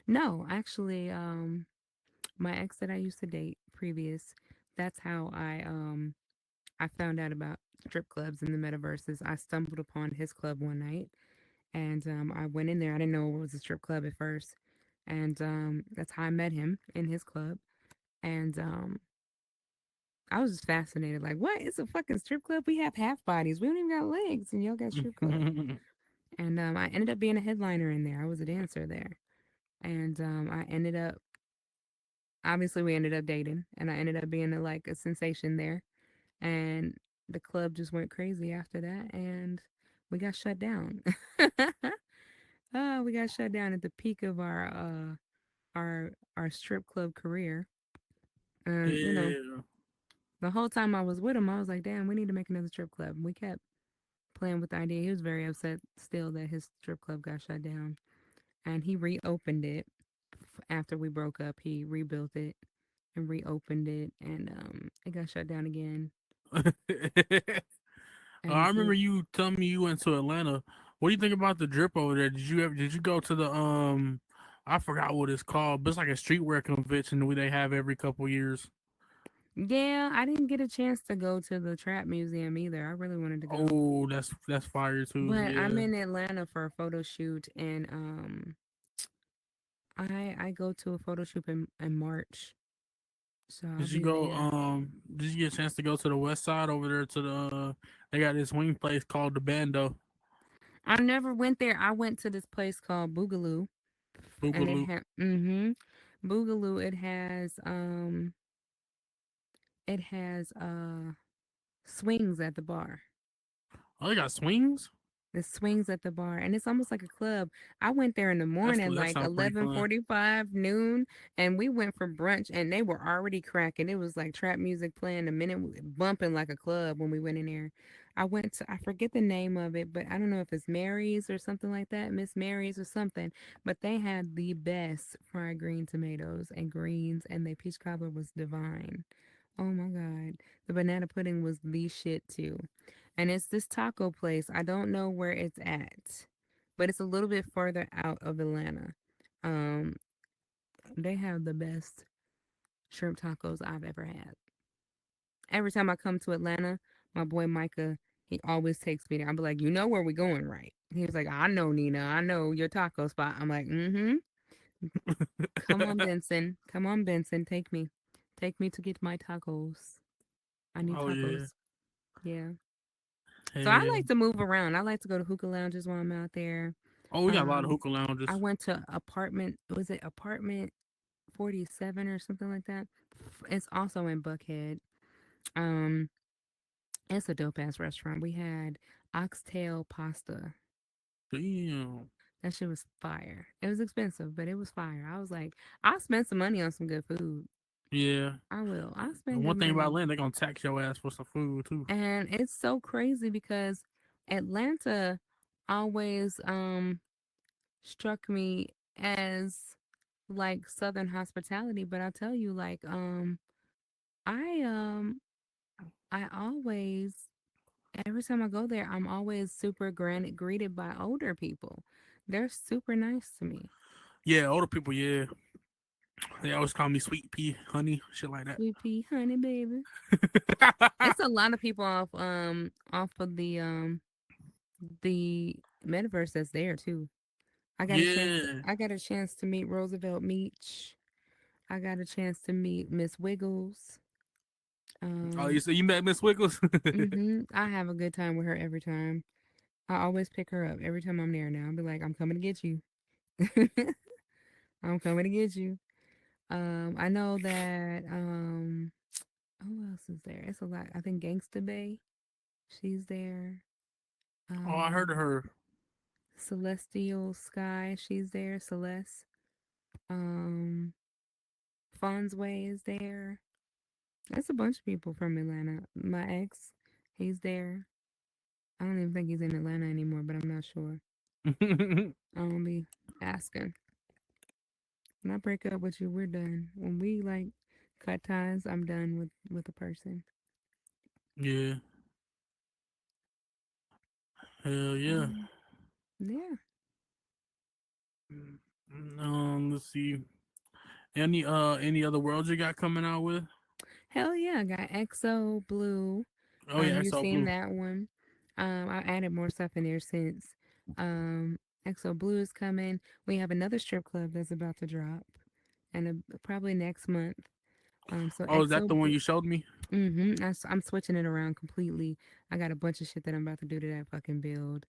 Speaker 3: No, actually, my ex that I used to date previous, that's how I found out about strip clubs in the metaverses. I stumbled upon his club one night and I went in there. I didn't know it was a strip club at first. And that's how I met him in his club. And I was just fascinated. Like, what? It's a fucking strip club? We have half bodies. We don't even got legs, and y'all got strip club. And I ended up being a headliner in there. I was a dancer there. And I ended up, obviously, we ended up dating. And I ended up being like a sensation there. And the club just went crazy after that, and we got shut down. We got shut down at the peak of our strip club career. And
Speaker 1: Yeah.
Speaker 3: the whole time I was with him, I was like, damn, we need to make another strip club. We kept playing with the idea. He was very upset still that his strip club got shut down, and he reopened it after we broke up. He rebuilt it and reopened it, and it got shut down again.
Speaker 1: I
Speaker 3: And
Speaker 1: remember you telling me you went to Atlanta. What do you think about the drip over there? Did you go to the I forgot what it's called, but it's like a streetwear convention we they have every couple years.
Speaker 3: yeah, I didn't get a chance to go to the trap museum either. I really wanted to go.
Speaker 1: Oh, that's fire too.
Speaker 3: But I'm
Speaker 1: Yeah.
Speaker 3: in Atlanta for a photo shoot, and I go to a photo shoot in March, so I'll
Speaker 1: Did you
Speaker 3: be
Speaker 1: go
Speaker 3: there.
Speaker 1: did you get a chance to go to the west side over there to the they got this wing place called the Bando
Speaker 3: I never went there. I went to this place called Boogaloo, and it
Speaker 1: Boogaloo.
Speaker 3: had Boogaloo. It has It has swings at the bar.
Speaker 1: Oh, they got swings.
Speaker 3: The swings at the bar, and it's almost like a club. I went there in the morning,
Speaker 1: That
Speaker 3: like
Speaker 1: sounds pretty fun.
Speaker 3: 11:45 noon, and we went for brunch, and they were already cracking. It was like trap music playing, a minute bumping like a club when we went in there. I forget the name of it, but I don't know if it's Mary's or something like that, Miss Mary's or something. But they had the best fried green tomatoes and greens, and the peach cobbler was divine. Oh my God. The banana pudding was the shit too. And it's this taco place. I don't know where it's at, but it's a little bit further out of Atlanta. Um, they have the best shrimp tacos I've ever had. Every time I come to Atlanta, my boy Micah, he always takes me there. I'll be like, you know where we going, right? He was like, I know, Nina. I know your taco spot. I'm like, mm-hmm. Come on, Benson. Come on, Benson. Take me. Take me to get my tacos. I need
Speaker 1: Oh yeah.
Speaker 3: tacos. Yeah. So I
Speaker 1: Hell.
Speaker 3: like to move around. I like to go to hookah lounges while I'm out there.
Speaker 1: Oh, we got a lot of
Speaker 3: Um,
Speaker 1: hookah
Speaker 3: I
Speaker 1: lounges.
Speaker 3: went to apartment, was it apartment 47 or something like that? It's also in Buckhead. Um, it's a dope ass restaurant. We had oxtail pasta.
Speaker 1: Damn.
Speaker 3: That shit was fire. It was expensive, but it was fire. I was like, I'll spend some money on some good food.
Speaker 1: Yeah.
Speaker 3: I will. I'll
Speaker 1: And
Speaker 3: spend
Speaker 1: one
Speaker 3: good
Speaker 1: thing about
Speaker 3: money.
Speaker 1: Atlanta, they gonna tax your ass for some food too.
Speaker 3: And it's so crazy because Atlanta always struck me as like southern hospitality, but I tell you like I um I always every time I go there I'm always super greeted by older people. They're super nice to me.
Speaker 1: Yeah, older people. Yeah, they always call me sweet pea, honey, shit like that.
Speaker 3: Sweet pea, honey baby. It's a lot of people off of the metaverse that's there too.
Speaker 1: Yeah.
Speaker 3: I got a chance to meet Roosevelt Meach. I got a chance to meet Miss Wiggles.
Speaker 1: Oh,
Speaker 3: Um
Speaker 1: you met Miss Wiggles?
Speaker 3: I have a good time with her every time. I always pick her up every time I'm there now. I'll be like, I'm coming to get you. I'm coming to get you. I know that who else is there? It's a lot. I think Gangsta Bay, she's there.
Speaker 1: Oh, I heard of
Speaker 3: Um
Speaker 1: her.
Speaker 3: Celestial Sky, she's there. Celeste. Um Fonzway is there. That's a bunch of people from Atlanta. My ex, he's there. I don't even think he's in Atlanta anymore, but I'm not sure. I'm gonna be asking. When I break up with you, we're done. When we like cut ties, I'm done with a person.
Speaker 1: Yeah. Hell yeah.
Speaker 3: Um, yeah.
Speaker 1: Let's see. Any other worlds you got coming out with?
Speaker 3: Hell yeah. I got Exo Blue.
Speaker 1: Oh yeah,
Speaker 3: You
Speaker 1: XO
Speaker 3: seen
Speaker 1: Blue.
Speaker 3: that one? I added more stuff in there since. Um, Exo Blue is coming. We have another strip club that's about to drop, and probably next month. So
Speaker 1: Oh, is that
Speaker 3: Exo
Speaker 1: the one you showed me?
Speaker 3: I'm switching it around completely. I got a bunch of shit that I'm about to do to that fucking build.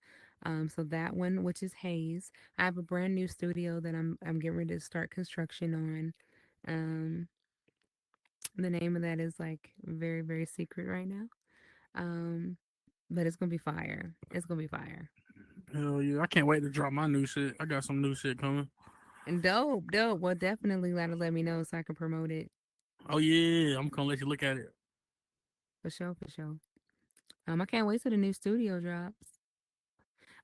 Speaker 3: So that one, which is Haze, I have a brand new studio that I'm getting ready to start construction on. Um, the name of that is like very very secret right now. Um, but it's gonna be fire. It's gonna be fire.
Speaker 1: Hell yeah, I can't wait to drop my new shit. I got some new shit coming.
Speaker 3: And dope, dope. Well, definitely gotta let me know so I can promote it
Speaker 1: Oh yeah, I'm gonna let you look at it.
Speaker 3: for sure, for sure. I can't wait till the new studio drops.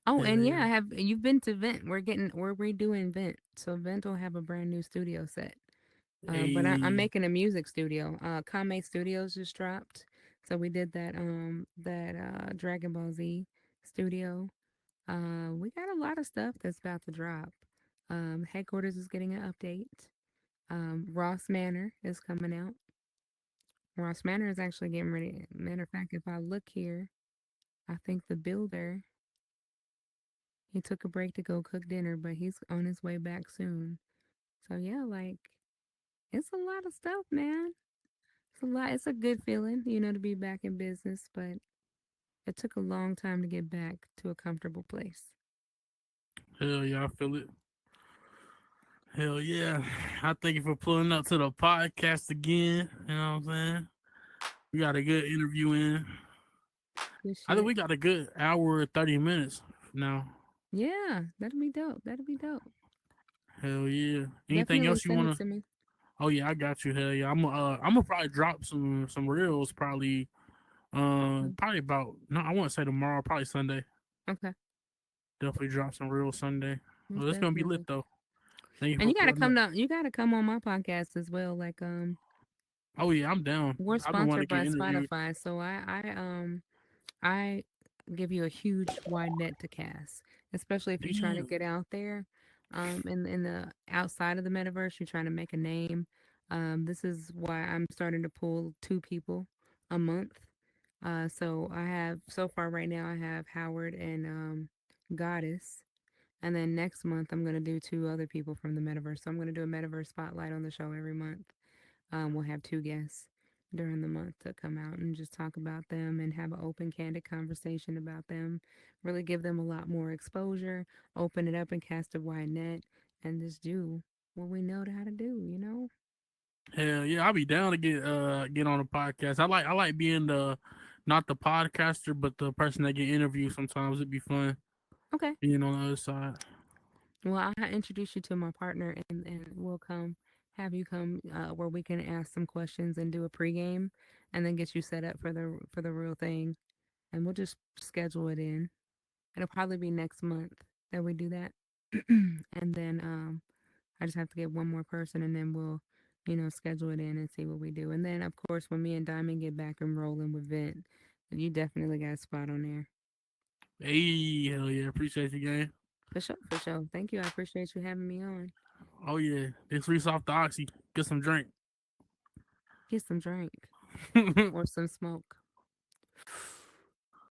Speaker 3: Oh,
Speaker 1: Hell
Speaker 3: and yeah,
Speaker 1: yeah.
Speaker 3: you've been to Vent. We're redoing Vent. So Vent will have a brand new studio set. But I'm
Speaker 1: Hey.
Speaker 3: making a music studio. Kame Studios just dropped. So we did that Dragon Ball Z studio. We got a lot of stuff that's about to drop. Headquarters is getting an update. Ross Manor is coming out. Ross Manor is actually getting ready. Matter of fact, if I look here, I think the builder he took a break to go cook dinner, but he's on his way back soon. So yeah, like it's a lot of stuff, man. It's a lot. It's a good feeling, to be back in business, but it took a long time to get back to a comfortable place.
Speaker 1: Hell yeah, I feel it. Hell yeah. I thank you for pulling up to the podcast again. You know what I'm saying? We got a good interview in.
Speaker 3: Good
Speaker 1: I think
Speaker 3: shit.
Speaker 1: we got a good hour 30 minutes now.
Speaker 3: Yeah, that'll be dope. That'll be dope.
Speaker 1: Hell yeah. Anything
Speaker 3: Definitely
Speaker 1: else you
Speaker 3: send it
Speaker 1: wanna?
Speaker 3: to me.
Speaker 1: Oh yeah, I got you. Hell yeah. I'm gonna probably drop some reels.
Speaker 3: Okay.
Speaker 1: Probably about no, I won't say tomorrow. Probably Sunday.
Speaker 3: Okay.
Speaker 1: Definitely drop some reels Sunday. Well,
Speaker 3: Most
Speaker 1: it's gonna be lit
Speaker 3: definitely.
Speaker 1: though. Thank you
Speaker 3: And
Speaker 1: for
Speaker 3: you gotta
Speaker 1: pulling up.
Speaker 3: come down. You gotta come on my podcast as well. Like
Speaker 1: Oh yeah, I'm down.
Speaker 3: we're
Speaker 1: I've been wanting
Speaker 3: sponsored
Speaker 1: to get
Speaker 3: by
Speaker 1: interviewed.
Speaker 3: Spotify, so I give you a huge wide net to cast, especially if you're trying to
Speaker 1: Damn.
Speaker 3: get out there, in the outside of the metaverse. You're trying to make a name. This is why I'm starting to pull 2 people a month. So I have so far right now I have Howard and Goddess, and then next month I'm gonna do 2 other people from the metaverse. So I'm gonna do a metaverse spotlight on the show every month. We'll have 2 guests during the month to come out and just talk about them and have an open, candid conversation about them. Really give them a lot more exposure, open it up and cast a wide net, and just do what we know how to do, you know?
Speaker 1: Hell yeah, I'll be down to get on a podcast. I like being the not the podcaster, but the person that get interviewed. Sometimes it'd be fun
Speaker 3: Okay.
Speaker 1: being on the other side.
Speaker 3: Well, I'll introduce you to my partner and we'll have you come where we can ask some questions and do a pregame and then get you set up for the real thing. And we'll just schedule it in. It'll probably be next month that we do that. And then I just have to get one more person and then we'll, schedule it in and see what we do. And then of course when me and Diamond get back and rolling with Vent, you definitely got a spot on there.
Speaker 1: Hey, hell yeah, appreciate you, gang.
Speaker 3: For sure, for sure. Thank you. I appreciate you having me on.
Speaker 1: Oh yeah, this reese off the oxy. Get some drink.
Speaker 3: Get some drink or some smoke.